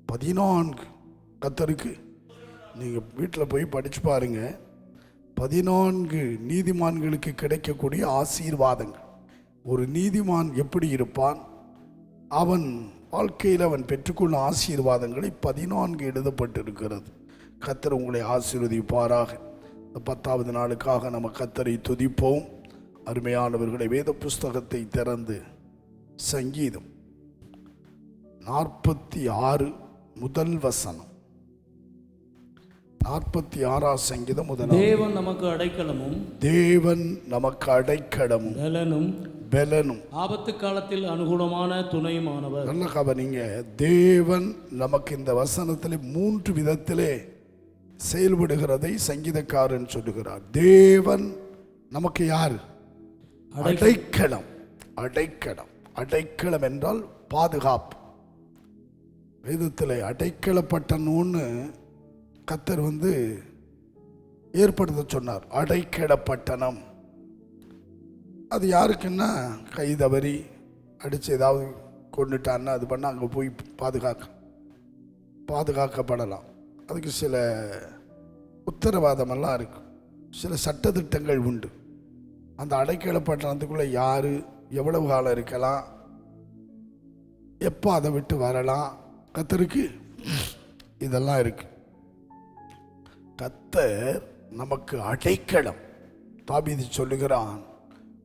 14. கர்த்தருக்கு நீங்கள் வீட்டில் போய் படித்து பாருங்க. 14 நீதிமான்களுக்கு கிடைக்கக்கூடிய ஆசீர்வாதங்கள். ஒரு நீதிமான் எப்படி இருப்பான், அவன் வாழ்க்கையில் அவன் பெற்றுக்கொள்ள ஆசீர்வாதங்களை 14 எழுதப்பட்டிருக்கிறது. கர்த்தர் உங்களை ஆசீர்வதிப்பாராக. இந்த 10வது நாளுக்காக நம்ம கர்த்தரை துதிப்போம். அருமையானவர்களை, வேத புஸ்தகத்தை திறந்து சங்கீதம் 46 முதல் வசனம். 46ஆம் சங்கீதம் முதல். தேவன் நமக்கு அடைக்கலமும், தேவன் நமக்கு அடைக்கலமும், பெலனும், ஆபத்து காலத்தில் அனுகூலமான துணையுமானவர். நல்ல கவனிங்க. தேவன் நமக்கு இந்த வசனத்தில் 3 விதத்திலே செயல்படுகிறதை சங்கீதக்காரன் சொல்லுகிறார். தேவன் நமக்கு யார்? அடைக்கலம். அடைக்கலம். அடைக்கலம் என்றால் பாதுகாப்பு. வேதத்தில் அடைக்கலப்பட்டணும்னு கர்த்தர் ஏற்படுத்த சொன்னார். அடைக்கலப்பட்டணம். அது யாருக்குன்னா, கை தவறி அடித்து ஏதாவது கொண்டுட்டான்னா அது பண்ணால் அங்கே போய் பாதுகாக்கப்படலாம். அதுக்கு சில உத்தரவாதமெல்லாம் இருக்கு, சில சட்டத்திட்டங்கள் உண்டு. அந்த அடைக்கலப்பட்டணத்துக்குள்ளே யார் எவ்வளவு காலம் இருக்கலாம், எப்போ அதை விட்டு வரலாம், கர்த்தருக்கு இதெல்லாம் இருக்கு. கர்த்தர் நமக்கு அடைக்கலம். தாவீது சொல்லுகிறான்,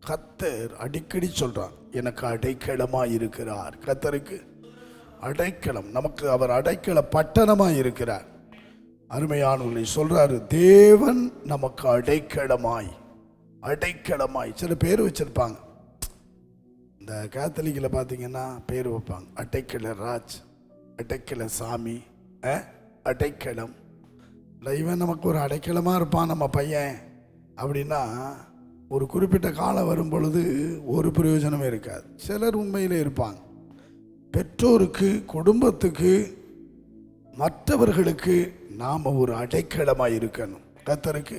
கர்த்தர் அடிக்கடி சொல்றான், எனக்கு அடைக்கலமாக இருக்கிறார். கர்த்தருக்கு அடைக்கலம். நமக்கு அவர் அடைக்கல பட்டணமாக இருக்கிறார். அருமையானவர்களை சொல்றாரு, தேவன் நமக்கு அடைக்கலமாய். அடைக்கலமாய் சில பேர் வச்சிருப்பாங்க. இந்த கேத்தலிக்கில் பார்த்தீங்கன்னா பேர் வைப்பாங்க, அடைக்கல ராஜ், அடைக்கல சாமி, அடைக்கலம். இல்லை இவன் நமக்கு ஒரு அடைக்கலமாக இருப்பான் நம்ம பையன் அப்படின்னா ஒரு குறிப்பிட்ட காலம் வரும் பொழுது ஒரு பிரயோஜனமே இருக்காது. சிலர் உண்மையிலே இருப்பாங்க. பெற்றோருக்கு, குடும்பத்துக்கு, மற்றவர்களுக்கு நாம் ஒரு அடைக்கலமாக இருக்கணும். கர்த்தருக்கு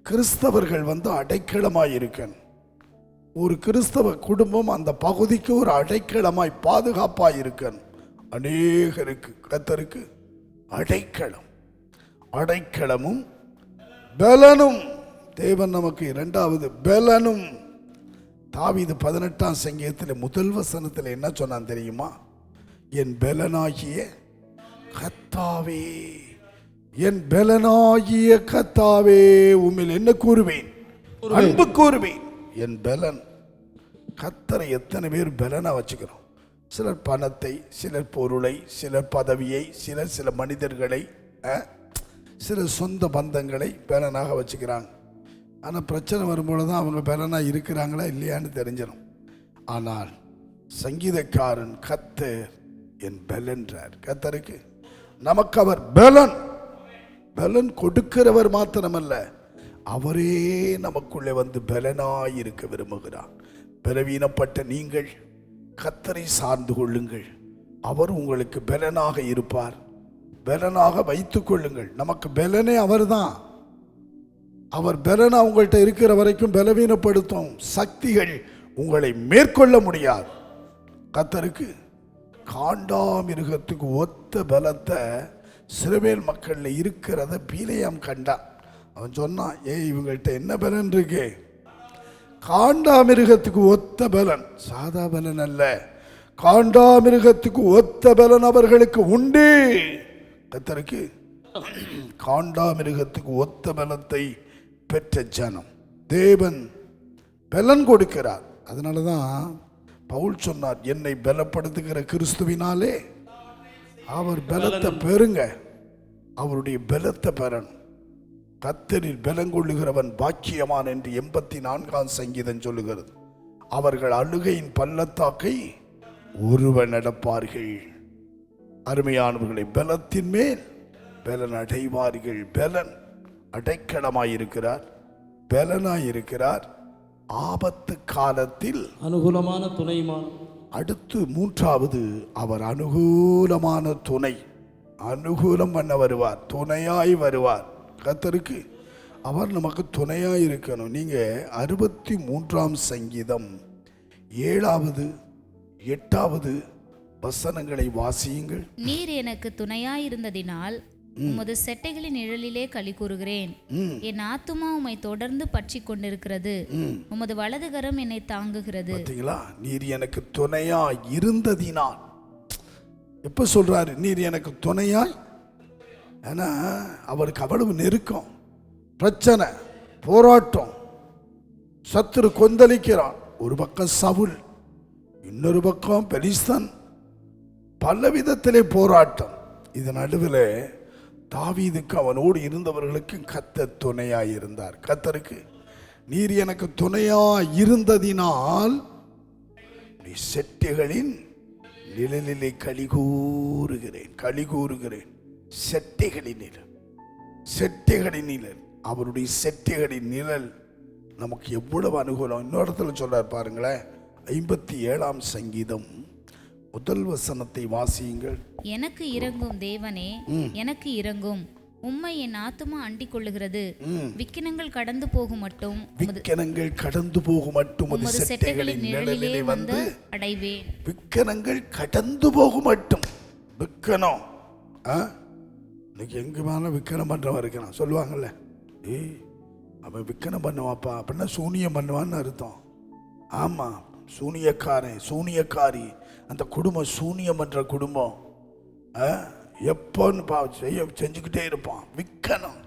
கிறிஸ்தவர்கள் அடைக்கலமாக இருக்கணும். ஒரு கிறிஸ்தவ குடும்பம் அந்த பகுதிக்கு ஒரு அடைக்கலமாய், பாதுகாப்பாக இருக்கணும். அநேகருக்கு கர்த்தருக்கு அடைக்கலம். அடைக்கலமும் பெலனும். தேவன் நமக்கு 2வது பெலனும். தாவீது 18ஆம் சங்கீதத்தில் முதல் வசனத்தில் என்ன சொன்னான் தெரியுமா? என் பெலனாகிய கர்த்தாவே, என் பெலனாகிய கர்த்தாவே, உம்மில் என்ன கூறுவேன்? அன்பு கூறுவேன். என் பெலன். கர்த்தரை எத்தனை பேர் பெலனா வச்சுக்கிறோம்? சிலர் பணத்தை, சிலர் பொருளை, சிலர் பதவியை, சிலர் சில மனிதர்களை, சிலர் சொந்த பந்தங்களை பெலனாக வச்சுக்கிறாங்க. ஆனால் பிரச்சனை வரும்பொழுது தான் அவங்க பெலனாக இருக்கிறாங்களா இல்லையான்னு தெரிஞ்சிடும். ஆனால் சங்கீதக்காரன் கர்த்தர் என் பெலன்றார். கர்த்தருக்கு நமக்கு அவர் பெலன். பெலன் கொடுக்கிறவர் மாத்திரமல்ல, அவரே நமக்குள்ளே பெலனாய் இருக்க விரும்புகிறார். பலவீனப்பட்ட நீங்கள் கர்த்தரை சார்ந்து கொள்ளுங்கள். அவர் உங்களுக்கு பலனாக இருப்பார். பலனாக வைத்துக் கொள்ளுங்கள். நமக்கு பலனே அவர்தான். அவர் பலனா உங்கள்கிட்ட இருக்கிற வரைக்கும் பலவீனப்படுத்தும் சக்திகள் உங்களை மேற்கொள்ள முடியாது. கர்த்தருக்கு காண்டாமிருகத்துக்கு ஒத்த பலத்தை இஸ்ரவேல் மக்கள்ல இருக்கிறத பீலேயாம் கண்டான். அவன் சொன்னான், இவங்கள்ட்ட என்ன பலன் இருக்கு? காண்டாமிருகத்துக்கு ஒத்த பலன், சாதா பலன் அல்ல, காண்டாமிருகத்துக்கு ஒத்த பலன் அவர்களுக்கு உண்டு. கர்த்தருக்கு காண்டாமிருகத்துக்கு ஒத்த பலத்தை பெற்ற ஜனம். தேவன் பலன் கொடுக்கிறார். அதனாலதான் பவுல் சொன்னார், என்னை பலப்படுத்துகிற கிறிஸ்துவினாலே அவர் பலத்தை பெறுங்க. அவருடைய பலத்தை பெறணும். கர்த்தரில் பலம் கொள்ளுகிறவன் பாக்கியவான் என்று 84ஆம் சங்கீதம் சொல்லுகிறது. அவர்கள் அழுகையின் பள்ளத்தாக்கை ஒருவன் நடப்பார்கள். அருமையானவர்களை, பலத்தின் மேல் பலன் அடைவார்கள். பலன் அடைக்கலமாயிருக்கிறார், பலனாயிருக்கிறார், ஆபத்து காலத்தில் அனுகூலமான துணையுமான. அடுத்து மூன்றாவது, அவர் அனுகூலமான துணை. அனுகூலம் பண்ண வருவார், துணையாய் வருவார். கர்த்தருக்கு அவர் நமக்கு துணையாய் இருக்கணும். நீங்க 63ஆம் சங்கீதம் 7வது 8வது வசனங்களை வாசியுங்கள். நீர் எனக்கு துணையாயிருந்ததினால் உமது செட்டைகளின் நிழலிலே களி கூறுகிறேன். என் ஆத்துமா உம்மை தொடர்ந்து பற்றி கொண்டிருக்கிறது. உமது வலதுகரம் என்னை தாங்குகிறது. பார்த்தீங்களா? நீர் எனக்கு துணையாய் இருந்ததினால். எப்ப சொல்றாரு நீர் எனக்கு துணையாய்? ஏன்னா அவருக்கு அவ்வளவு நெருக்கம், பிரச்சனை, போராட்டம், சத்துரு கொந்தளிக்கிறான். ஒரு பக்கம் சவுல், இன்னொரு பக்கம் பெலிஸ்தன், பல விதத்திலே போராட்டம். இது நடுவில் தாவீதுக்கு அவனோடு இருந்தவர்களுக்கு கர்த்தர் துணையாய் இருந்தார். கர்த்தருக்கு நீர் எனக்கு துணையாய் இருந்ததினால் செட்டைகளின் நிழலிலே களி கூறுகிறேன். செட்டைகளின் நிழல், செட்டைகளின் நிழல், அவருடைய செட்டைகளின் நிழல் நமக்கு எவ்வளவு அனுகூலம். இன்னொரு இடத்துல சொல்றார் பாருங்களேன், 57ஆம் சங்கீதம் 1 வசனத்தை வாசியுங்கள். எனக்கு இரங்கும் தேவனே, எனக்கு இரங்கும். உம்மை என் ஆத்துமா அண்டிக் கொள்ளுகிறது. விக்கினங்கள் கடந்து போகும் மட்டும், விக்கினங்கள் கடந்து போகும் மட்டும் உமது செட்டைகளின் நிழலிலே வந்து அடைவேன். விக்கினங்கள் கடந்து போகும் மட்டும். விக்கனம், இன்னைக்கு எங்குமான விக்கனம் பண்றவன் இருக்கிறான். சொல்லுவாங்கல்ல, அவன் விக்கனம் பண்ணுவாப்பா அப்படின்னா சூனியம் பண்ணுவான்னு அர்த்தம். ஆமா, சூனியக்காரன், சூனியக்காரி, அந்த குடும்பம் சூனியம் பண்ற குடும்பம். எப்போன்னு செஞ்சுக்கிட்டே இருப்பான். விக்கனம்,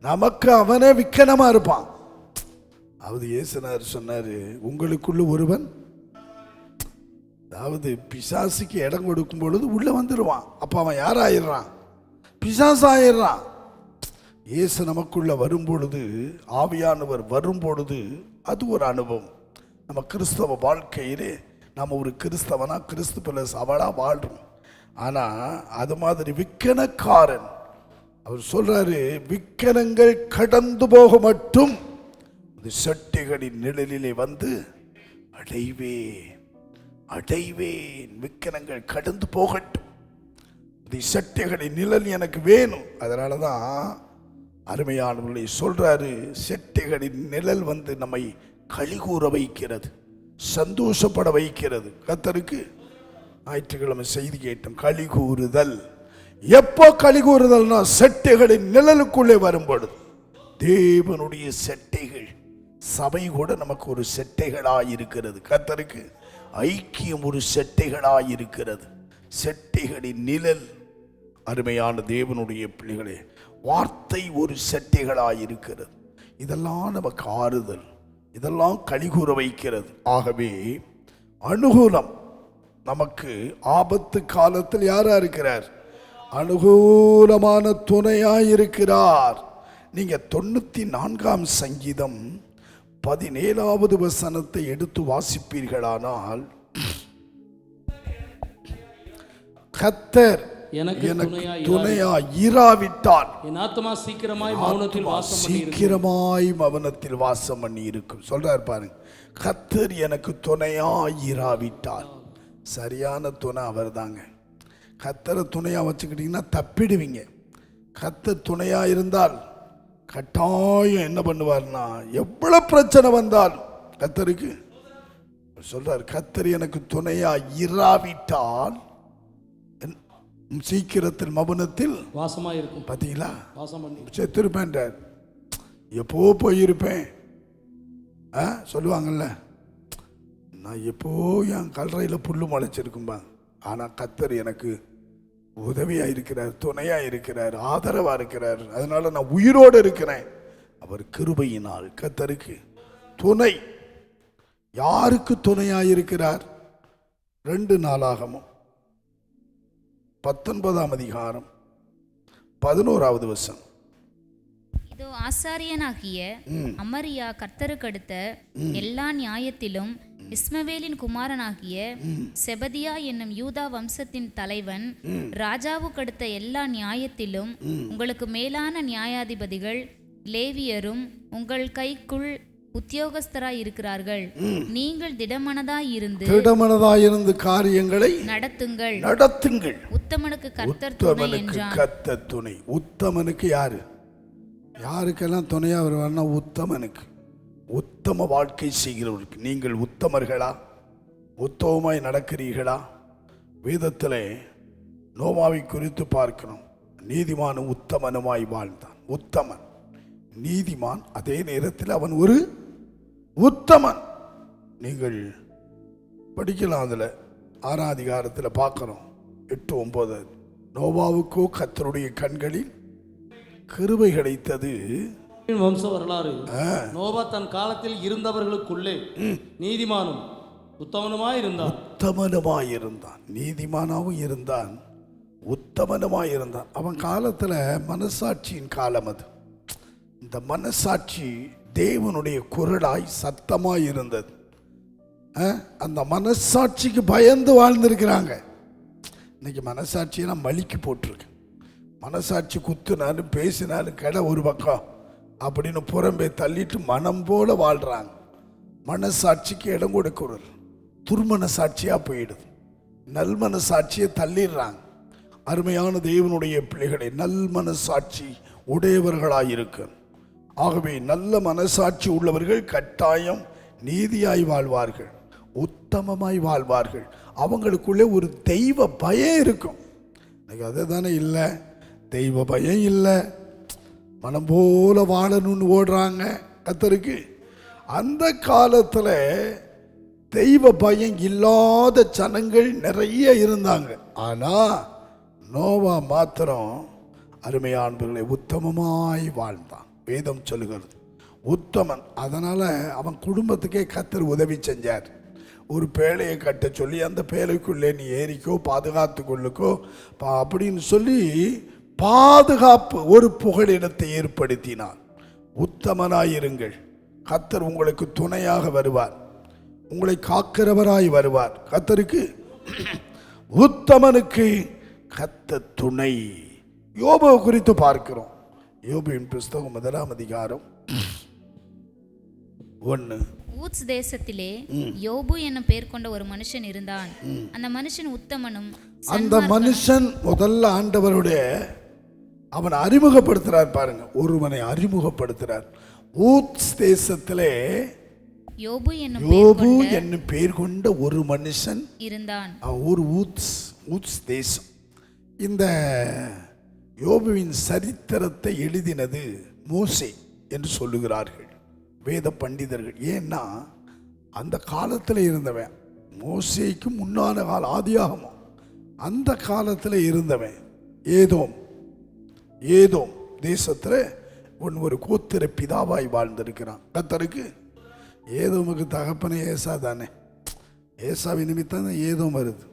நமக்கு அவனே விக்கனமா இருப்பான். அதாவது இயேசுநாதர் சொன்னாரு, உங்களுக்குள்ள ஒருவன், அதாவது பிசாசுக்கு இடம் கொடுக்கும் பொழுது உள்ள வந்துடுவான். அப்ப அவன் யாராயிடுறான்? பிசாசாயிடுறான். இயேசு நமக்குள்ள வரும் பொழுது, ஆவியானவர் வரும் பொழுது, அது ஒரு அனுபவம். நம்ம கிறிஸ்தவ வாழ்க்கையிலே நம்ம ஒரு கிறிஸ்தவனா கிறிஸ்து பிளஸ் அவளா வாழ்றோம். ஆனா அது மாதிரி விக்கனக்காரன், அவர் சொல்றாரு, விக்கனங்கள் கடந்து போக மட்டும் செட்டைகளின் நிழலிலே வந்து அடைவேன். விக்கனங்கள் கடந்து போகட்டும், செட்டைகளின் நிழல் எனக்கு வேணும். அதனாலதான் அருமையானவர்களை சொல்றாரு, செட்டைகளின் நிழல் வந்து நம்மை களிகூற வைக்கிறது, சந்தோஷப்பட வைக்கிறது. கர்த்தருக்கு ஞாயிற்றுக்கிழமை செய்தி கேட்டோம், களி கூறுதல். எப்போ களி கூறுதல்னா செட்டைகளின் நிழலுக்குள்ளே வரும்பொழுது. தேவனுடைய செட்டைகள், சபை கூட நமக்கு ஒரு செட்டைகளாயிருக்கிறது. கர்த்தருக்கு ஐக்கியம் ஒரு செட்டைகளாயிருக்கிறது. செட்டைகளின் நிழல். அருமையான தேவனுடைய பிள்ளைகளே, வார்த்தை ஒரு செட்டைகளாயிருக்கிறது. இதெல்லாம் நமக்கு ஆறுதல், இதெல்லாம் களிகூற வைக்கிறது. ஆகவே அனுகூலம் நமக்கு ஆபத்து காலத்தில் யாரா இருக்கிறார்? அனுகூலமான துணையாயிருக்கிறார். நீங்க 94ஆம் சங்கீதம் 17வது வசனத்தை எடுத்து வாசிப்பீர்களானால், கர்த்தர் எனக்கு துணையாய் இராவிட்டால் என் ஆத்துமா சீக்கிரமாய் மௌனத்தில் வாசம் பண்ணி இருக்கும். சொல்றாரு பாருங்க, கர்த்தர் எனக்கு துணையாய் இராவிட்டால். சரியான துணை அவர் தாங்க. கர்த்தரை துணையாக வச்சுக்கிட்டிங்கன்னா தப்பிடுவீங்க. கர்த்தர் துணையாக இருந்தால் கட்டாயம் என்ன பண்ணுவார்னா, எவ்வளோ பிரச்சனை வந்தால் கர்த்தருக்கு சொல்றார், கர்த்தர் எனக்கு துணையா இராவிட்டால் சீக்கிரத்தில் மபனத்தில் வாசமாக இருக்கும். பார்த்தீங்களா, வாசம் பண்ணி செத்துருப்பேன், எப்போ போயிருப்பேன். சொல்லுவாங்கல்ல, நான் எப்போ என் கல்லறையில் புல்லு முளைச்சிருக்கும்பா, ஆனால் கர்த்தர் எனக்கு உதவியாக இருக்கிறார், துணையாக இருக்கிறார், ஆதரவாக இருக்கிறார், அதனால நான் உயிரோடு இருக்கிறேன். அவர் கிருபையினால் கர்த்தருக்கு துணை. யாருக்கு துணையாக இருக்கிறார்? 2 நாளாகமம் 19ஆம் அதிகாரம் 11வது வசனம். இதோ ஆசாரியனாகிய அமரியா கர்த்தருக்கு அடுத்த எல்லா நியாயத்திலும் இஸ்மவேலின் குமாரனாகிய செபதியா என்னும் யூதா வம்சத்தின் தலைவன் ராஜாவுக்கு அடுத்த எல்லா நியாயத்திலும் உங்களுக்கு மேலான நியாயாதிபதிகள் லேவியரும் உங்கள் கைக்குள் உத்தியோகஸ்தராய் இருக்கிறார்கள். நீங்கள் திடமனதாயிருந்து காரியங்களை நடத்துங்கள். உத்தமனுக்கு கர்த்தர் துணை என்றான். கர்த்தர் துணை. உத்தமனுக்கு யாரு? யாருக்கெல்லாம் துணையா வருவார்னா உத்தமனுக்கு. உத்தம வாழ்க்கை செய்கிறவர்களுக்கு. நீங்கள் உத்தமர்களா? உத்தமமாய் நடக்கிறீர்களா? வேதத்திலே நோவாவை குறித்து பார்க்கணும். நீதிமானும் உத்தமனுமாய் வாழ்ந்தான். உத்தமன், நீதிமான், அதே நேரத்தில் அவன் ஒரு உத்தமன். நீங்கள் படிக்கலாம், அதில் 6ஆம் அதிகாரத்தில் பார்க்கணும், 8, 9. நோவாவுக்கோ கர்த்தருடைய கண்களில் கிருபை கிடைத்தது. வம்ச வரலாறு. நோவா தன் காலத்தில் இருந்தவர்களுக்குள்ளே நீதிமானும் உத்தமனுமாய் இருந்தான். நீதிமானாவும் இருந்தான், உத்தமனுமாய் இருந்தான். அவன் காலத்தில் மனசாட்சியின் காலம் அது. இந்த மனசாட்சி தேவனுடைய குரலாய் சத்தமாய் இருந்தது. அந்த மனசாட்சிக்கு பயந்து வாழ்ந்திருக்கிறாங்க. இன்னைக்கு மனசாட்சியெல்லாம் மலிக்கு போட்டிருக்கு. மனசாட்சி குத்துனாலும் பேசினாலும் கடை ஒரு பக்கம் அப்படின்னு புறம்பே தள்ளிட்டு மனம் போல வாழ்றாங்க. மனசாட்சிக்கு இடம் கொடுக்கிறது. துர்மனசாட்சியா போயிடுது. நல் மனசாட்சியை தள்ளிடுறாங்க. அருமையான தேவனுடைய பிள்ளைகளை, நல் மனசாட்சி உடையவர்களாயிருக்கு. ஆகவே நல்ல மனசாட்சி உள்ளவர்கள் கட்டாயம் நீதியாய் வாழ்வார்கள், உத்தமமாய் வாழ்வார்கள். அவங்களுக்குள்ளே ஒரு தெய்வ பயம் இருக்கும். இன்னைக்கு அதை தானே இல்லை, தெய்வ பயம் இல்லை, மனம் போல வாழணும்னு ஓடுறாங்க கர்த்தருக்கு. அந்த காலத்தில் தெய்வ பயம் இல்லாத ஜனங்கள் நிறைய இருந்தாங்க. ஆனால் நோவா மாத்திரம் அருமையானவர்களை உத்தமமாய் வாழ்ந்தான். வேதம் சொல்லுகிறது உத்தமன். அதனால் அவன் குடும்பத்துக்கே கர்த்தர் உதவி செஞ்சார். ஒரு பேழையை கட்ட சொல்லி அந்த பேழைக்குள்ளே நீ ஏறிக்கோ, பாதுகாத்து கொள்ளுக்கோ அப்படின்னு சொல்லி பாதுகாப்பு ஒரு புகலிடத்தை ஏற்படுத்தினான். உத்தமனாயிருங்கள், கர்த்தர் உங்களுக்கு துணையாக வருவார், உங்களை காக்கிறவராய் வருவார். கர்த்தருக்கு உத்தமனுக்கு கர்த்தர் துணை. யோபு குறித்து பார்க்கிறோம். யோபுவின் புஸ்தகம் 1ஆம் அதிகாரம் 1. ஊத்ஸ் தேசத்திலே யோபு என்னும் பெயர் கொண்ட ஒரு மனுஷன் இருந்தான். அந்த மனுஷன் உத்தமனும். அந்த மனுஷன் முதல்ல ஆண்டவருடைய அவனை அறிமுகப்படுத்துறார். பாருங்க, ஒருவனை அறிமுகப்படுத்துறார். ஊத்ஸ் தேசத்திலே யோபு என்னும் பெயர் கொண்ட ஒரு மனுஷன் இருந்தான். ஒரு ஊத்ஸ் தேசம். இந்த யோபுவின் சரித்திரத்தை எழுதினது மோசே என்று சொல்லுகிறார்கள் வேத பண்டிதர்கள். ஏன்னா அந்த காலத்தில் இருந்தவன், மோசேக்கு முன்னான கால ஆதியாகமம், அந்த காலத்தில் இருந்தவன் ஏதோம் தேசத்தில் ஒரு கோத்திர பிதாவாய் வாழ்ந்திருக்கிறான். கர்த்தருக்கு ஏதோமுக்கு தகப்பனே ஏசா தானே, ஏசாவின் நிமித்தம் தான் ஏதோம் வருது.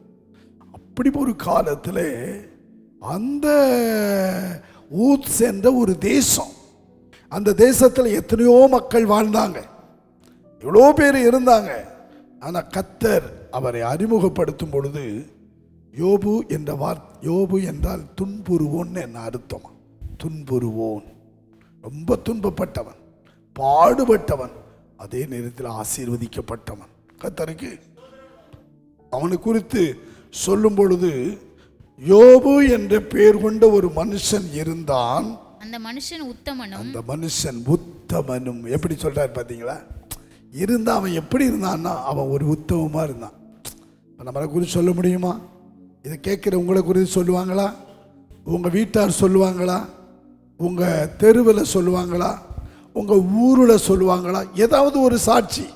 அப்படி ஒரு காலத்தில் அந்த ஊத்ஸ் என்ற ஒரு தேசம், அந்த தேசத்தில் எத்தனையோ மக்கள் வாழ்ந்தாங்க, எவ்வளோ பேர் இருந்தாங்க. ஆனால் கர்த்தர் அவரை அறிமுகப்படுத்தும் பொழுது யோபு என்ற யோபு என்றால் துன்புறுவோன் என்ன அர்த்தமா? துன்புறுவோன், ரொம்ப துன்பப்பட்டவன், பாடுபட்டவன், அதே நேரத்தில் ஆசீர்வதிக்கப்பட்டவன். கர்த்தருக்கு அவனை குறித்து சொல்லும் பொழுது யோபு என்ற பெயர் கொண்ட ஒரு மனுஷன் இருந்தான். அந்த மனுஷன் உத்தமனும். அந்த மனுஷன் உத்தமனும். எப்படி சொல்றாரு பாத்தீங்களா? இருந்தா அவன் எப்படி இருந்தான்னா அவன் ஒரு உத்தமமா இருந்தான். நம்மளை குறித்து சொல்ல முடியுமா? இதை கேட்குற உங்களை குறித்து சொல்லுவாங்களா? உங்கள் வீட்டார் சொல்லுவாங்களா? உங்கள் தெருவில் சொல்லுவாங்களா? உங்கள் ஊரில் சொல்லுவாங்களா? ஏதாவது ஒரு சாட்சி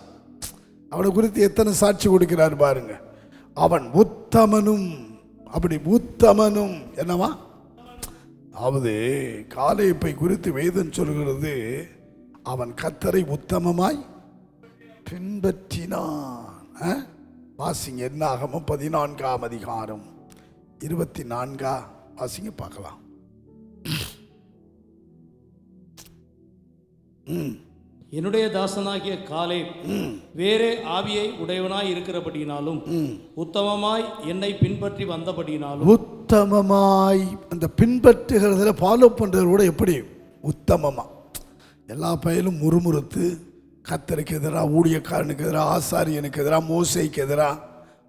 அவனை குறித்து எத்தனை சாட்சி கொடுக்கிறார் பாருங்க. அவன் உத்தமனும். அப்படி உத்தமனும் என்னவா? அதாவது காலேப்பை குறித்து வேதம் சொல்கிறது, அவன் கர்த்தரை உத்தமமாய் பின்பற்றினான். வாசிங்க என்னாகமம் 14ஆம் அதிகாரம் 24 வாசிங்க பார்க்கலாம். என்னுடைய தாசனாகிய காலேப் வேறே ஆவியை உடையவனாய் இருக்கிறபடினாலும் உத்தமமாய் என்னை பின்பற்றி வந்தபடினாலும். உத்தமமாய் அந்த பின்பற்றுகிறதுல ஃபாலோ பண்றதோட எப்படி உத்தமமா? எல்லா பயிலும் முறுமுறுத்து கர்த்தருக்கு எதிராக, ஊழியக்காரனுக்கு எதிராக, ஆசாரியனுக்கு எதிராக, மோசைக்கு எதிராக,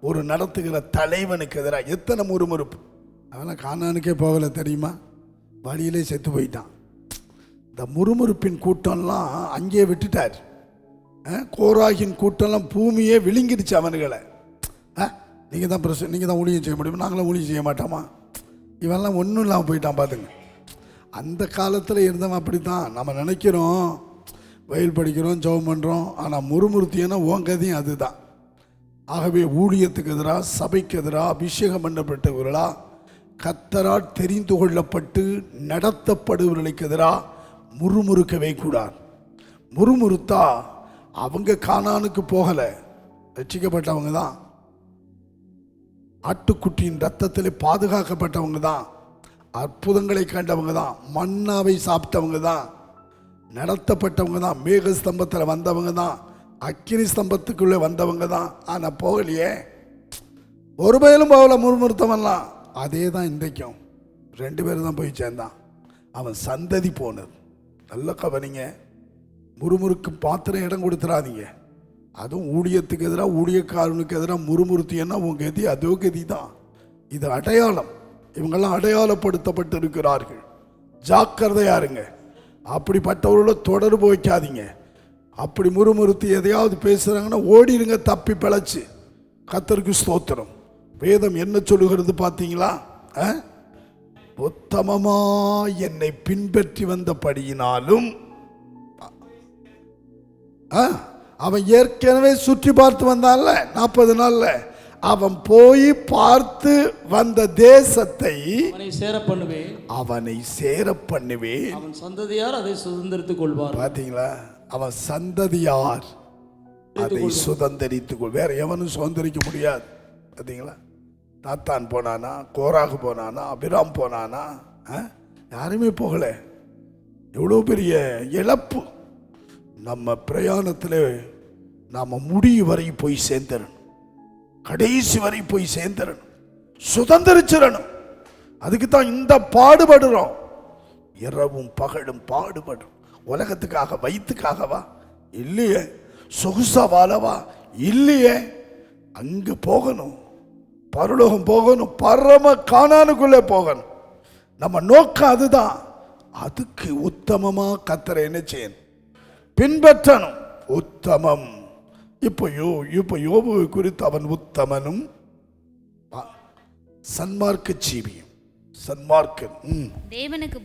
ஒரு நடத்துகிற தலைவனுக்கு எதிராக எத்தனை முறுமுறுப்பு. அதெல்லாம் கானானுக்கே போகலை தெரியுமா? வழியிலே செத்து போயிட்டான். இந்த முறுமுறுப்பின் கூட்டம்லாம் அங்கேயே விட்டுட்டார். கோராகின் கூட்டம்லாம் பூமியே விழுங்கிடுச்சு அவனுகளை. நீங்கள் தான் ஊழியம் செய்ய முடியும், நாங்களாம் ஊழியம் செய்ய மாட்டோமா? இவெல்லாம் ஒன்றும் இல்லாமல் போயிட்டான் பார்த்துங்க. அந்த காலத்தில் இருந்தவன் அப்படி தான். நம்ம நினைக்கிறோம் வயல் படிக்கிறோம், ஜெபம் பண்ணுறோம், ஆனால் முறுமுறுத்தியன்னா ஓங்கதையும் அதுதான். ஆகவே ஊழியத்துக்கு எதிராக, சபைக்கு எதிராக, அபிஷேகம் பண்ணப்பட்டவர்களா, கர்த்தரால் தெரிந்து கொள்ளப்பட்டு நடத்தப்படுபவர்களுக்கு எதிராக முறுமுறுக்கவே கூடாது. முறுமுறுத்தா அவங்க கானானுக்கு போகலை, ரட்சிக்கப்பட்டவங்க தான். ஆட்டுக்குட்டியின் ரத்தத்தில் பாதுகாக்கப்பட்டவங்க தான், அற்புதங்களை கண்டவங்க தான், மன்னாவை சாப்பிட்டவங்க தான், நடத்தப்பட்டவங்க தான், மேக ஸ்தம்பத்தில் வந்தவங்க தான், அக்கினி ஸ்தம்பத்துக்குள்ளே வந்தவங்க தான். ஆனால் போகலையே, ஒரு பயலும் போகல. முறுமுறுத்தவன்லாம் அதே தான். இன்றைக்கும் 2 பேர் தான் போய் சேர்ந்தான். அவன் சந்ததி போனது. நல்ல கவனிங்க, முறுமுறுக்கு பாத்திரம் இடம் கொடுத்துடாதீங்க. அதுவும் ஊழியத்துக்கு எதிராக, ஊழியக்காரனுக்கு எதிராக முறுமுறுத்தியன்னா உன் கதி அதோ கதி தான். இது அடையாளம். இவங்கெல்லாம் அடையாளப்படுத்தப்பட்டு இருக்கிறார்கள். ஜாக்கிரதையா இருங்க. அப்படிப்பட்டவர்களோட தொடர்பு வைக்காதீங்க. அப்படி முறுமுறுத்தி எதையாவது பேசுறாங்கன்னா ஓடிடுங்க, தப்பி பிழைச்சு. கர்த்தருக்கு ஸ்தோத்திரம். வேதம் என்ன சொல்லுகிறது பார்த்தீங்களா? உத்தமமா என்னை பின்பற்றி வந்தபடியினாலும். அவன் ஏற்கனவே சுற்றி பார்த்து வந்தான்ல 40 நாள்ல. அவன் போய் பார்த்து வந்த தேசத்தை அவனை சேர பண்ணுவேன். அவன் சந்ததியார் அதை சுதந்திரித்துக் கொள்வார். பாத்தீங்களா? அவன் சந்ததியார் அதை சுதந்திரித்துக் கொள். வேற எவனும் சுதந்திரிக்க முடியாது. பாத்தீங்களா? தாத்தான் போனானா, கோராகு போனானா, அபிராம் போனானா? யாருமே போகல. எவ்வளோ பெரிய இழப்பு. நம்ம பிரயாணத்தில் நாம் முடிவு வரை போய் சேர்ந்துடணும், கடைசி வரை போய் சேர்ந்துடணும், சுதந்திரிச்சிடணும். அதுக்கு தான் இந்த பாடுபடுறோம். இரவும் பகலும் பாடுபடுறோம். உலகத்துக்காக, வயிற்றுக்காகவா? இல்லையே. சொகுசா வாழவா? இல்லையே. அங்கே போகணும், பரலோகம் போகணும், பரம கானானுக்குள்ளே போகணும். நம்ம நோக்கம் அதுதான். அதுக்கு உத்தமமா கர்த்தரை என்ன செய்யணும்? பின்பற்றணும். உத்தமம். இப்போ யோபு குறித்து அவன் உத்தமனும் சன்மார்க்க ஜீவியும். சன்மார்க்கன், தேவனுக்கு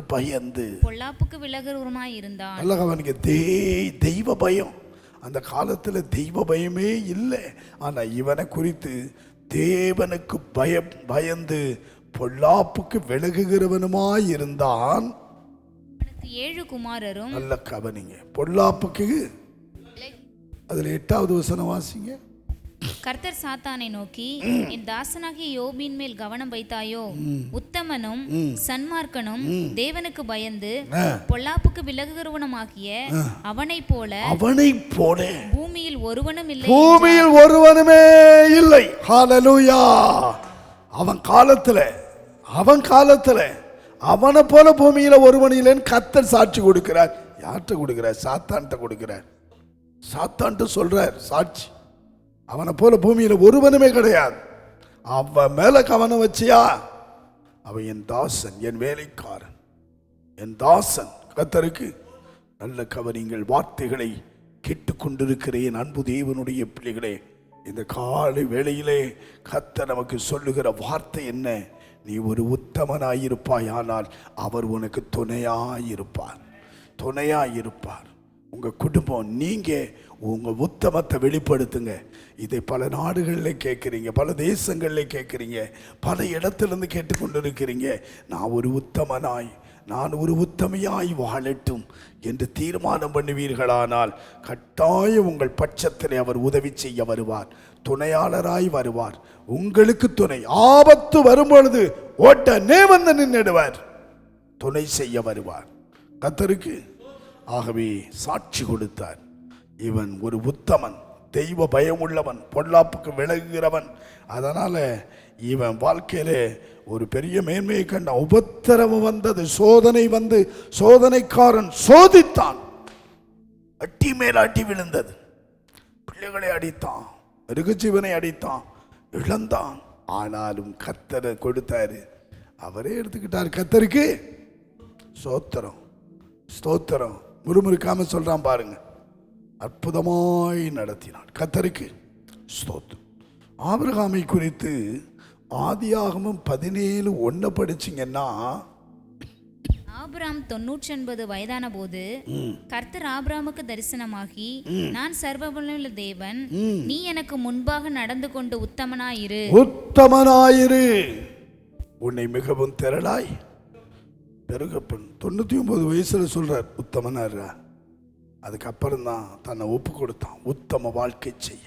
பயந்து பொல்லாப்புக்கு விலகுறவனாய் இருந்தான். நல்ல அவனுக்கு தெய்வ பயம். அந்த காலத்தில் தெய்வ பயமே இல்லை. ஆனால் இவனை குறித்து தேவனுக்கு பயந்து பொல்லாப்புக்கு விலகுகிறவனுமாய் இருந்தான். 7 குமாரரும். நல்ல கவனிங்க. பொல்லாப்புக்கு அதுல 8வது வசனம் வாசிங்க. கர்த்தர் சாத்தானை நோக்கி, என் தாசனாகிய யோபின் மேல் கவனம் வைத்தாயோ? உத்தமனும் சன்மார்க்கனும் தேவனுக்கு பயந்து பொல்லாப்புக்கு விலகுகிறவனுமாகிய அவனைப் போல பூமியில் ஒருவனும் இல்லை. பூமியில் ஒருவனுமே இல்லை. ஹல்லேலூயா. அவன் காலத்துல அவனை போல பூமியில ஒருவன் இல்லைன்னு கர்த்தர் சாட்சி கொடுக்கிறார். யார்கிட்ட கொடுக்கிறார்? சாத்தான்கிட்ட கொடுக்கிறார். சாத்தான்ட்டு சொல்றார் சாட்சி. அவனை போல பூமியில ஒருவனுமே கிடையாது. அவன் மேல கவனம் வச்சியா, அவன் என் தாசன், என் வேலைக்காரன், என் தாசன். கர்த்தருக்கு நல்ல கவனிங்கள். வார்த்தைகளை கேட்டுக்கொண்டிருக்கிறேன் அன்பு தேவனுடைய பிள்ளைகளே. இந்த காலை வேளையிலே கர்த்தர் நமக்கு சொல்லுகிற வார்த்தை என்ன? நீ ஒரு உத்தமனாயிருப்பாய், ஆனால் அவர் உனக்கு துணையாயிருப்பார். துணையாயிருப்பார். உங்க குடும்பம், நீங்க உங்க உத்தமத்தை வெளிப்படுத்துங்க. இதை பல நாடுகளில் கேட்குறீங்க, பல தேசங்களில் கேட்குறீங்க, பல இடத்திலிருந்து கேட்டுக்கொண்டு இருக்கிறீங்க. நான் ஒரு உத்தமனாய், நான் ஒரு உத்தமையாய் வாழட்டும் என்று தீர்மானம் பண்ணுவீர்களானால் கட்டாயம் உங்கள் பட்சத்தில் அவர் உதவி செய்ய வருவார், துணையாளராய் வருவார். உங்களுக்கு துணை ஆபத்து வரும்பொழுது உடனே வந்து நின்றுடுவார், துணை செய்ய வருவார். கர்த்தருக்கு ஆகவே சாட்சி கொடுத்தார். இவன் ஒரு உத்தமன், தெய்வ பயம் உள்ளவன், பொல்லாப்புக்கு விலகுகிறவன். அதனால இவன் வாழ்க்கையிலே ஒரு பெரிய மேன்மையை கண்ட. உபத்திரவம் வந்தது, சோதனை வந்து சோதனைக்காரன் சோதித்தான். அட்டி மேல் அட்டி விழுந்தது. பிள்ளைகளை அடித்தான், மிருகஜீவனை அடித்தான், இழந்தான். ஆனாலும் கர்த்தரை கொடுத்தாரு, அவரே எடுத்துக்கிட்டார். கர்த்தருக்கு ஸ்தோத்திரம், ஸ்தோத்திரம். முறுமுறுக்காம சொல்றான் பாருங்க. அற்புதமாய் நடத்தினான். கர்த்தருக்கு ஸ்தோத்திரம். ஆபிரகாமை குறித்து ஆதியாகமம் 17:1 படிச்சீங்கன்னா, ஆபிராம் 99 வயதான போது கர்த்தர் ஆபிராமுக்கு தரிசனமாகி, நான் சர்வவல்லமையுள்ள தேவன், நீ எனக்கு முன்பாக நடந்து கொண்டு உத்தமனாயிரு, உத்தமனாயிரு, உன்னை மிகவும் திரளாய் பெருகப்பன். 99 வயசுல சொல்றார் உத்தமனாரா. அதுக்கப்புறம் தான் தன்னை ஒப்பு கொடுத்தான் உத்தம வாழ்க்கை செய்ய.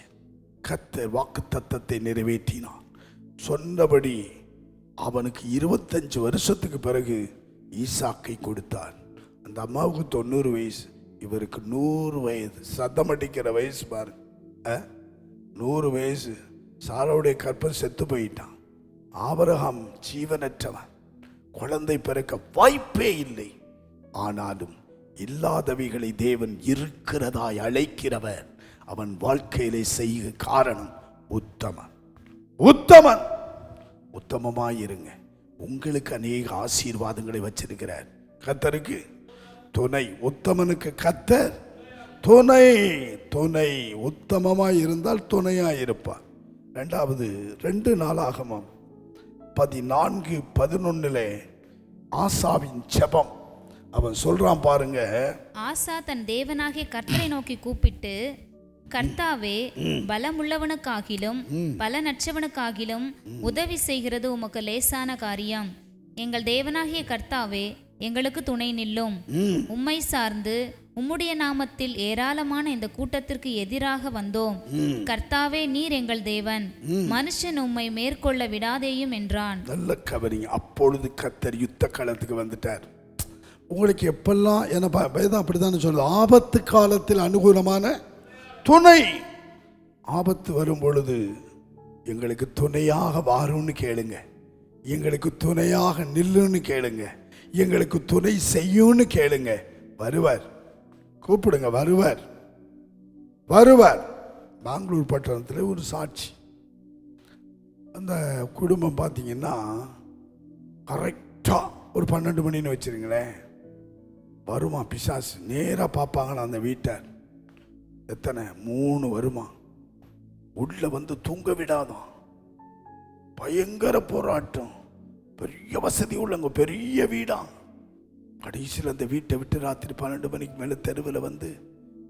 கர்த்தர் வாக்கு தத்தத்தை நிறைவேற்றினான். சொன்னபடி அவனுக்கு 25 வருஷத்துக்கு பிறகு ஈசாக்கை கொடுத்தார். அந்த அம்மாவுக்கு 90 வயசு, இவருக்கு 100 வயது. சத்தம் அடிக்கிற வயசு பாருங்க, 100 வயசு. சாராவுடைய கற்பம் செத்து போயிட்டான். ஆபிரகாம் ஜீவனற்றவன், குழந்தை பிறக்க வாய்ப்பே இல்லை. ஆனாலும் இல்லாதவைகளை தேவன் இருக்கிறதாய் அழைக்கிறவர். அவன் வாழ்க்கையிலே செய்ய காரணம் உத்தமன். உத்தமன், உத்தமமாயிருங்க. உங்களுக்கு அநேக ஆசீர்வாதங்களை வச்சிருக்கிறார். கர்த்தருக்கு துணை, உத்தமனுக்கு கர்த்தர் துணை. துணை உத்தமமாய் இருந்தால் துணையாய் இருப்பார். ரெண்டாவது 2 நாளாகமம் 14:11 ஆசாவின் ஜெபம். அவன் சொல்றான் பாருங்க. ஆசா தன் தேவனாகிய கர்த்தரை நோக்கி கூப்பிட்டு, கர்த்தாவே, பலமுள்ளவனுக்காகிலும் பலனற்றவனுக்காகிலும் உதவி செய்கிறது உமக்கு லேசான காரியம். எங்கள் தேவனாகிய கர்த்தாவே, எங்களுக்கு துணை நில்லும். உம்மை சார்ந்து உம்முடைய நாமத்தில் ஏராளமான இந்த கூட்டத்திற்கு எதிராக வந்தோம். கர்த்தாவே, நீர் எங்கள் தேவன், மனுஷன் உம்மை மேற்கொள்ள விடாதேயும் என்றான். நல்ல கவனிங்க. அப்பொழுது கர்த்தர் யுத்த களத்துக்கு வந்துட்டார். உங்களுக்கு எப்பெல்லாம் என்ன வேதம் அப்படித்தானே சொல்லுது, ஆபத்து காலத்தில் அனுகூலமான துணை. ஆபத்து வரும் பொழுது எங்களுக்கு துணையாக வாரும்னு கேளுங்க, எங்களுக்கு துணையாக நில்லுன்னு கேளுங்க, எங்களுக்கு துணை செய்யும்னு கேளுங்க. வருவார். கூப்பிடுங்க, வருவார், வருவார். பெங்களூர் பட்டணத்தில் ஒரு சாட்சி. அந்த குடும்பம் பார்த்தீங்கன்னா கரெக்டாக ஒரு 12 மணின்னு வச்சுருங்களேன், வருமா பிசாசு. நேராக பார்ப்பாங்களா அந்த வீட்டார். எத்தனை 3 வருமா. உள்ள வந்து தூங்க விடாதான். பயங்கர போராட்டம். பெரிய வசதி உள்ளவங்க, பெரிய வீடா. கடைசியில் அந்த வீட்டை விட்டு ராத்திரி 12 மணிக்கு மேலே தெருவில் வந்து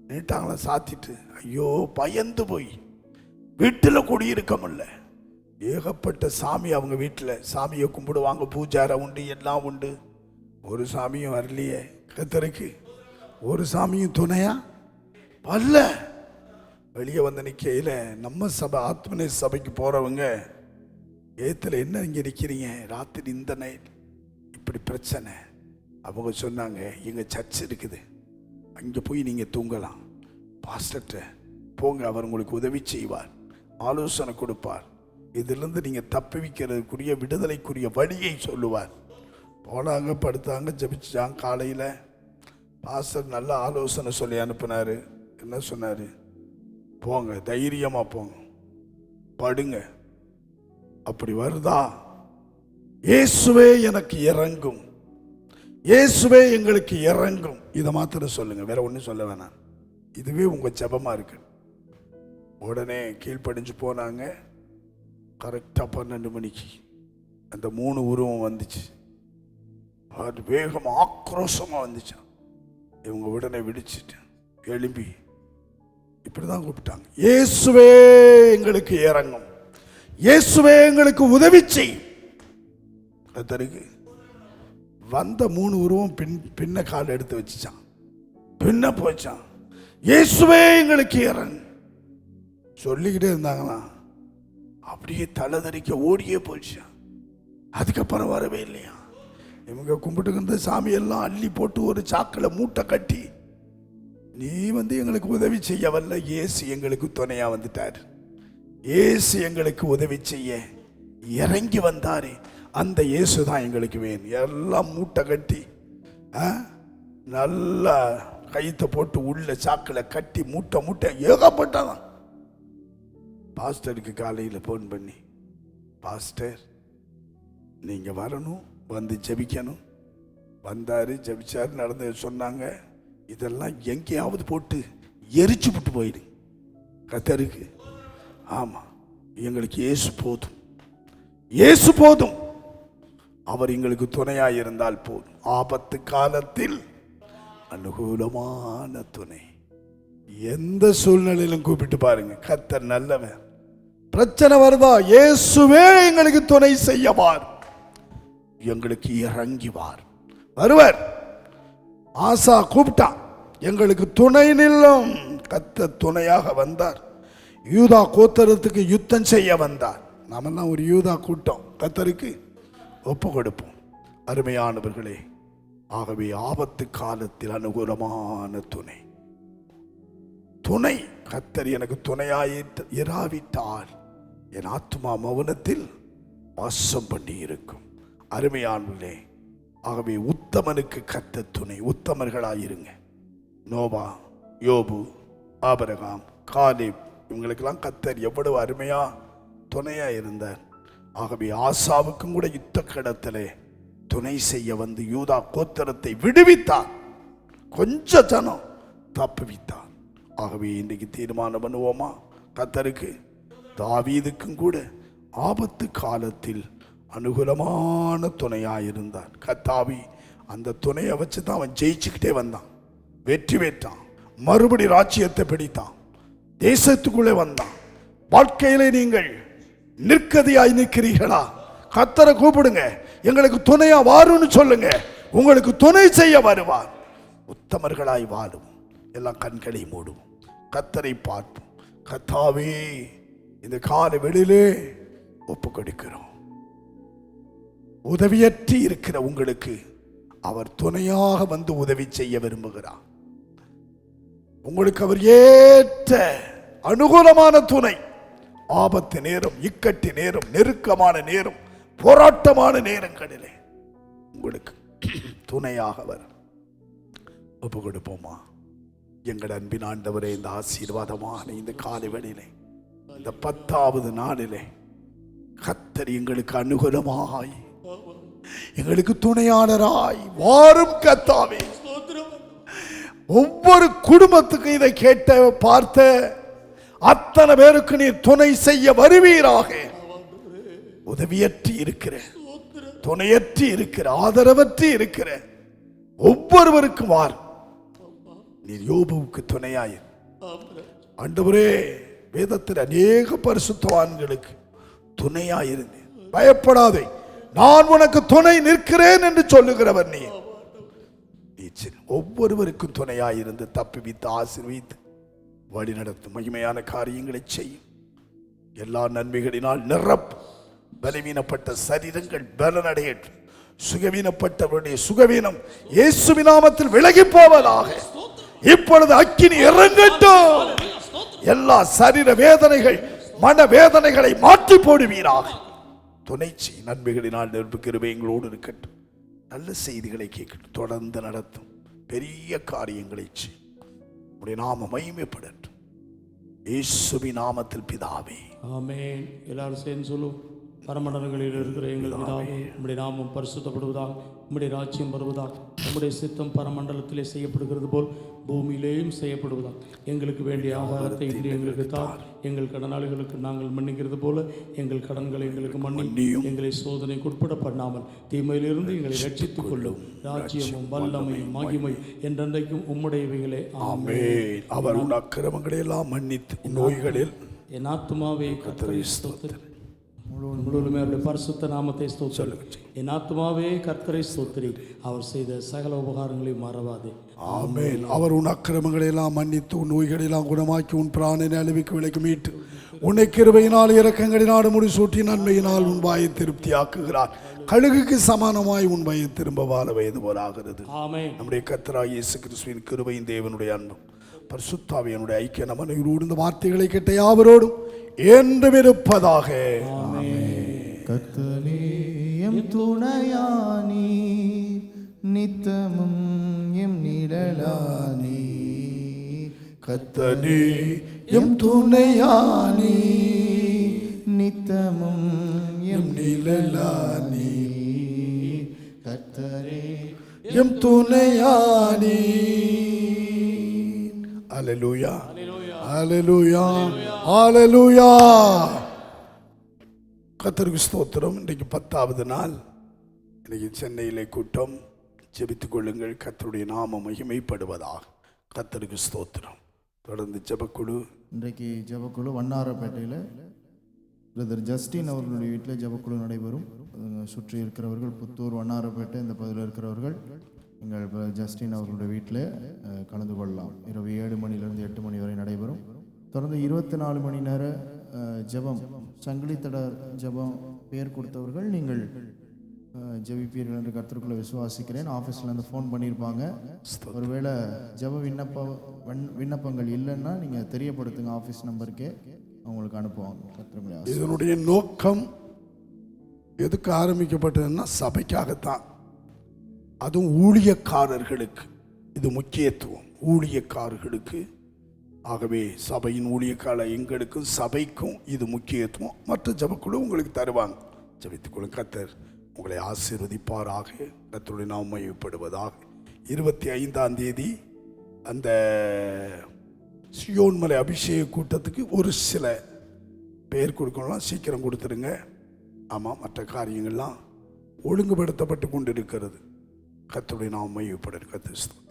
நின்ட்டாங்களாம் சாத்திட்டு. ஐயோ, பயந்து போய் வீட்டில் குடியிருக்க முடியல. ஏகப்பட்ட சாமி அவங்க வீட்டில். சாமியை கும்பிடுவாங்க, பூஜாரை உண்டு, எல்லாம் உண்டு. ஒரு சாமியும் வரலையே. கர்த்தருக்கு ஒரு சாமியும் துணையா வரல. வெளியே வந்து நிற்கையில் நம்ம சபை ஆத்மனே சபைக்கு போகிறவங்க, ஏத்துல என்ன இங்கே நிற்கிறீங்க ராத்திரி இந்த நைட், இப்படி பிரச்சனை. அவங்க சொன்னாங்க, எங்கள் சர்ச் இருக்குது, அங்கே போய் நீங்கள் தூங்கலாம், பாஸ்டர்கிட்ட போங்க, அவர் உங்களுக்கு உதவி செய்வார், ஆலோசனை கொடுப்பார், இதிலிருந்து நீங்கள் தப்பிவிக்கிறதுக்குரிய விடுதலைக்குரிய வழியை சொல்லுவார். போனாங்க, படுத்தாங்க, ஜபிச்சாங்க. காலையில் பாஸ்டர் நல்ல ஆலோசனை சொல்லி அனுப்புனார். என்ன சொன்னார்? போங்க, தைரியமாக போங்க, படுங்க, அப்படி வருதா? இயேசுவே எனக்கு இறங்கும், இயேசுவே எங்களுக்கு இறங்கும், இதை மாத்திரம் சொல்லுங்க, வேற ஒன்றும் சொல்ல வேணாம். இதுவே உங்க ஜெபமா இருக்கு. உடனே கீழ்ப்படிஞ்சு போனாங்க. கரெக்டாக 12 மணிக்கு அந்த 3 உருவம் வந்துச்சு. அது வேகமாக ஆக்ரோஷமாக வந்துச்சான். இவங்க உடனே விடிச்சிட்டு எழும்பி இப்படிதான் கூப்பிட்டாங்க, இயேசுவே எங்களுக்கு இறங்கும், இயேசுவே எங்களுக்கு உதவி செய். கர்த்தருக்கு வந்த 3 உருவம் பின்ன கால் எடுத்து வச்சுச்சான், பின்ன போச்சான். இயேசுவே எங்களுக்கு இறங்கும் சொல்லிக்கிட்டே இருந்தாங்களா, அப்படியே தலதறிக்க ஓடியே போச்சான். அதுக்கப்புறம் வரவே இல்லையா. இவங்க கும்பிட்டுக்கிற சாமியெல்லாம் அள்ளி போட்டு ஒரு சாக்கில் மூட்டை கட்டி, நீ எங்களுக்கு உதவி செய்ய வரல, இயேசு எங்களுக்கு துணையா வந்துட்டார், இயேசு எங்களுக்கு உதவி செய்ய இறங்கி வந்தாரு, அந்த இயேசு தான் எங்களுக்கு வேணும். எல்லாம் மூட்டை கட்டி நல்லா கைத்தை போட்டு உள்ள சாக்கில் கட்டி மூட்டை ஏகப்பட்டதான். பாஸ்டருக்கு காலையில் ஃபோன் பண்ணி, பாஸ்டர் நீங்க வரணும், வந்து ஜெபிக்கணும். வந்தாரு, ஜெபிச்சாரு, நடந்து சொன்னாங்க. இதெல்லாம் எங்கேயாவது போட்டு எரிச்சு விட்டு போயிடு. கர்த்தருக்கு ஆமா, எங்களுக்கு இயேசு போதும், இயேசு போதும், அவர் எங்களுக்கு துணையாக இருந்தால் போதும். ஆபத்து காலத்தில் அனுகூலமான துணை. எந்த சூழ்நிலையிலும் கூப்பிட்டு பாருங்க, கர்த்தர் நல்லவன். பிரச்சனை வருதா, இயேசுவே எங்களுக்கு துணை செய்யவார், எங்களுக்கு இறங்கிவார், வருவர். ஆசா கூப்பிட்டான், எங்களுக்கு துணை நில்லும், கர்த்தர் துணையாக வந்தார். யூதா கோத்திரத்துக்கு யுத்தம் செய்ய வந்தார். நாமெல்லாம் ஒரு யூதா கூட்டம், கர்த்தருக்கு ஒப்பு கொடுப்போம். அருமையானவர்களே, ஆகவே ஆபத்து காலத்தில் அனுகூலமான துணை. துணை கர்த்தர் எனக்கு துணையாயிட்டு இராவிட்டால் என் ஆத்மா மௌனத்தில் வாசம் பண்ணி இருக்கும். அருமையானவர்களே, ஆகவே உத்தமனுக்கு கர்த்தர் துணை. உத்தமர்களாயிருங்க. நோவா, யோபு, ஆபிரகாம், காலேப், இவங்களுக்கெல்லாம் கர்த்தர் எவ்வளவு அருமையா துணையா இருந்தார். ஆகவே ஆசாவுக்கும் கூட யுத்த கடத்திலே துணை செய்ய வந்து யூதா கோத்திரத்தை விடுவித்தார், கொஞ்ச ஜனம் தப்புவித்தார். ஆகவே இன்றைக்கு தீர்மானம் பண்ணுவோமா, கர்த்தருக்கு தாவீதுக்கும் கூட ஆபத்து காலத்தில் அனுகூலமான துணையாயிருந்தார். கர்த்தாவி அந்த துணையை வச்சு தான் அவன் ஜெயிச்சுக்கிட்டே வந்தான், வெற்றி பெற்றான், மறுபடி ராஜ்யத்தை பிடித்தான், தேசத்துக்குள்ளே வந்தான். வாழ்க்கையிலே நீங்கள் நிற்கதியாய் நிற்கிறீர்களா? கர்த்தரை கூப்பிடுங்க, எங்களுக்கு துணையா வாருன்னு சொல்லுங்க, உங்களுக்கு துணை செய்ய வருவார். உத்தமர்களாய் வாழும். எல்லாம் கண்களை மூடுவோம், கர்த்தரை பார்ப்போம். கர்த்தாவே, இந்த கால வெளியிலே ஒப்பு கொடுக்கிறோம். உதவியற்றி இருக்கிற உங்களுக்கு அவர் துணையாக வந்து உதவி செய்ய விரும்புகிறார். உங்களுக்கு அவர் ஏற்ற அனுகூலமான துணை. ஆபத்து நேரம், இக்கட்டு நேரம், நெருக்கமான நேரம், போராட்டமான நேரங்களிலே உங்களுக்கு துணையாக வர ஒப்பு கொடுப்போமா? எங்கள் அன்பின் ஆண்டவரே, இந்த ஆசீர்வாதமான இந்த காலை வேளையிலே, இந்த 10வது நாளிலே கர்த்தர் எங்களுக்கு அனுகூலமாய், எங்களுக்கு துணையாளராய் வாரும் கர்த்தாவே. ஒவ்வொரு குடும்பத்துக்கும் இதை கேட்ட பார்த்த அத்தனை பேருக்கு நீர் துணை செய்ய வருவீராக. உதவியற்றி இருக்கிற, துணையற்றி இருக்கிற, ஆதரவற்றி இருக்கிற ஒவ்வொருவருக்கும் வார். நீர் யோபுவுக்கு துணையாயிரு ஆண்டவரே. வேதத்தில் அநேக பரிசுத்தவான்களுக்கு துணையாயிருந்து, பயப்படாதே, நான் உனக்கு துணை நிற்கிறேன் என்று சொல்லுகிறவர் நீ. ஒவ்வொருவருக்கும் துணையாயிருந்து தப்பிவித்து ஆசீர்வதித்து வழி நடத்தும் மகிமையான காரியங்களை செய்யும். எல்லா நன்மைகளினால் நிரப்பு. பலவீனப்பட்ட சரீரங்கள் பலனடையட்டும். சுகவீனப்பட்டவருடைய சுகவீனம் இயேசுவின் நாமத்தில் விலகி போவதாக. இப்பொழுது அக்கினி இறங்கட்டும். எல்லா சரீர வேதனைகள், மன வேதனைகளை மாற்றி போடுவீராக. துணைச்சி நன்மைகளினால் நிரப்புகிற எங்களோடு இருக்கட்டும். நல்ல செய்திகளை கேட்கட்டும், தொடர்ந்து நடத்தும், பெரிய காரியங்களை செய்யும். உடைய நாம மகிமைப்படட்டும். இயேசுவின் நாமத்தில் பிதாவே, ஆமென். எல்லாரும் சேர்ந்து சொல்லுவோம். பரமண்டலங்களில் இருக்கிற எங்கள் பிதாவே, உம்முடைய நாமம் பரிசுத்தப்படுவதாக, உம்முடைய ராஜ்யம் வருவதாக, உம்முடைய சித்தம் பரமண்டலத்திலே செய்யப்படுகிறது போல் பூமியிலேயும் செய்யப்படுவதாக. எங்களுக்கு வேண்டிய ஆகாரத்தை இன்று எங்களுக்கு தார். எங்கள் கடனாளிகளுக்கு நாங்கள் மன்னிக்கிறது போல எங்கள் கடன்களை எங்களுக்கு மன்னியும். எங்களை சோதனைக்கு உட்பட பண்ணாமல் தீமையிலிருந்து எங்களை ரட்சித்துக் கொள்ளும். ராஜ்யமும் வல்லமையும் மகிமை என்றென்றைக்கும் உம்முடையவைகளே. ஆமென். அவர் உன் அக்கிரமங்களை எல்லாம் மன்னித்து நோய்களில் என் ஆத்துமாவே கர்த்தரை ஸ்தோத்திரி. முழுவதுமே அவருடைய பரிசுத்த நாமத்தை ஸ்தோத்திரி. என் ஆத்துமாவே கர்த்தரை ஸ்தோத்திரி. அவர் செய்த சகல உபகாரங்களையும் மறவாதே. ஆமென். அவர் உன் அக்கிரமங்களை எல்லாம் மன்னித்து உன் நோய்களை எல்லாம் குணமாக்கி உன் பிராணனை அழிவுக்கு விலைக்கு மீட்டு உன்னை கிருபையினால் இரக்கங்களினாடு முடிசூட்டி நன்மையினால் உன் வாயை திருப்தியாக்குகிறார். கழுகுக்கு சமானமாய் உன் வாயை திரும்ப வாழ வயது போலாகிறது. ஆமென். நம்முடைய கர்த்தராகிய இயேசு கிறிஸ்துவின் கிருபையின் தேவனுடைய அன்பும் பரிசுத்தாவியனுடைய ஐக்கிய நமனோடு இந்த வார்த்தைகளை கேட்ட யாவரோடும் என்றும் இருப்பதாக. கர்த்தரே எம் துணையானி, நித்தமும் எம் நிழலானி. கர்த்தரே எம் துணையானி, நித்தமும் எம் நிழலானி. கர்த்தரே எம் துணையானி. அல்லேலூயா, அல்லேலூயா, அல்லேலூயா. கர்த்தருக்கு ஸ்தோத்திரம். இன்றைக்கு 10வது நாள். இன்றைக்கு சென்னையிலே கூட்டம். ஜெபித்துக் கொள்ளுங்கள். கர்த்தருடைய நாமம் மகிமைப்படுவதாக. கர்த்தருக்கு ஸ்தோத்திரம். தொடர்ந்து ஜெபக்குழு. இன்றைக்கு ஜெபக்குழு வண்ணாரப்பேட்டையில் பிரதர் ஜஸ்டின் அவர்களுடைய வீட்டில் ஜெபக்குழு நடைபெறும். சுற்றி இருக்கிறவர்கள் புத்தூர், வண்ணாரப்பேட்டை இந்த பகுதியில் இருக்கிறவர்கள் எங்கள் ஜஸ்டின் அவர்களுடைய வீட்டில் கலந்து கொள்ளலாம். இரவு 7 மணிலிருந்து 8 மணி வரை நடைபெறும். தொடர்ந்து 24 மணி நேர ஜெபம், சங்கிலித்தடர் ஜெபம் பெயர் கொடுத்தவர்கள் நீங்கள் ஜெபிப்பீர்கள் என்று கர்த்தருக்குள்ள விசுவாசிக்கிறேன். ஆஃபீஸ்லேருந்து ஃபோன் பண்ணியிருப்பாங்க. ஒருவேளை ஜெப விண்ணப்பங்கள் இல்லைன்னா நீங்கள் தெரியப்படுத்துங்க, ஆஃபீஸ் நம்பருக்கே அவங்களுக்கு அனுப்புவாங்க. கர்த்தருக்குள்ள இதனுடைய நோக்கம் எதுக்கு ஆரம்பிக்கப்பட்டதுன்னா சபைக்காகத்தான். அதுவும் ஊழியக்காரர்களுக்கு இது முக்கியத்துவம். ஊழியக்காரர்களுக்கு. ஆகவே சபையின் ஊழியக்கால எங்களுக்கும் சபைக்கும் இது முக்கியத்துவம். மற்ற ஜெபக்குழு உங்களுக்கு தருவாங்க. ஜெபித்துக்கொள்ள. கர்த்தர் உங்களை ஆசீர்வதிப்பாராக. கர்த்தருடைய நாமம் மகிமைப்படுவதாக. 25ஆம் தேதி அந்த சியோன்மலை அபிஷேக கூட்டத்துக்கு ஒரு சில பெயர் கொடுக்கலாம். சீக்கிரம் கொடுத்துருங்க. ஆமாம், மற்ற காரியங்கள்லாம் ஒழுங்குபடுத்தப்பட்டு கொண்டு இருக்கிறது. கர்த்தருடைய நாமம் மகிமைப்படும். கர்த்தர் ஸ்தோத்திரம்.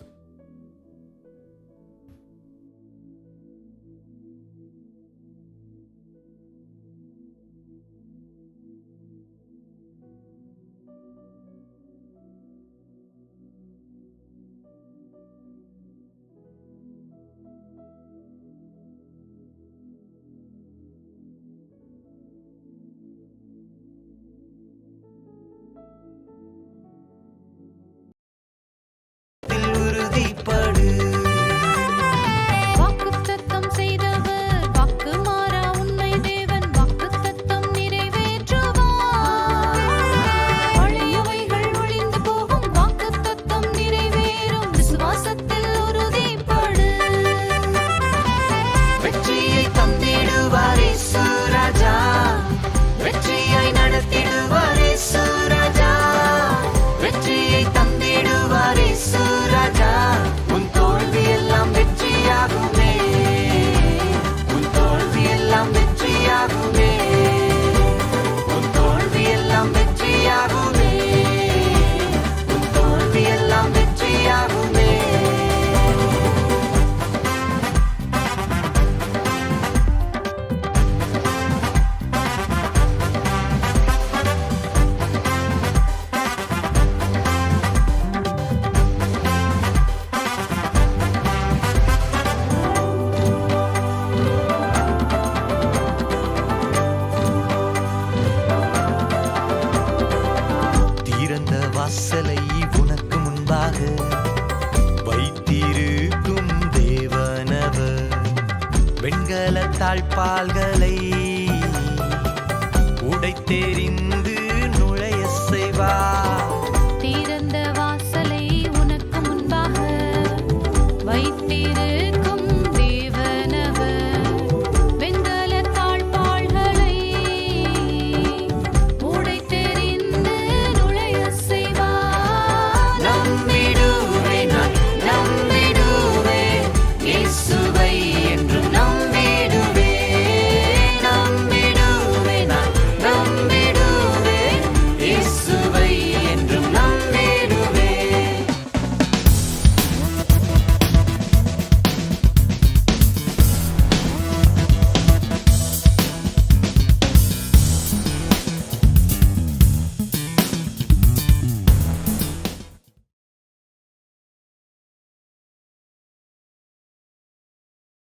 வாக்குத்தத்தம் செய்தவர் வாக்கு மாறா உண்மை தேவன் வாக்குத்தத்தம் நிறைவேற்றுவார். பழையவைகள் ஒழிந்து போகும், வாக்குத்தத்தம் நிறைவேறும். விசுவாசத்தில் உறுதிப்படு. வெற்றியை தந்திடுவார் இயேசு ராஜா, வெற்றியை நடத்திடுவார் இயேசு ராஜா, வெற்றியை தந்திடுவார் இயேசு ராஜா. உன் தோல்வி எல்லாம் வெற்றியாகுமே, உன் தோல்வி எல்லாம் வெற்றியாகுமே, உன் தோல்வி எல்லாம் வெற்றியாகுமே, உன் தோல்வி எல்லாம் வெற்றியாகுமே. திறந்த வாசலை உனக்கு முன்பாக வைத்திருக்கும் தேவனவர். வெண்கல தாழ்பால்களை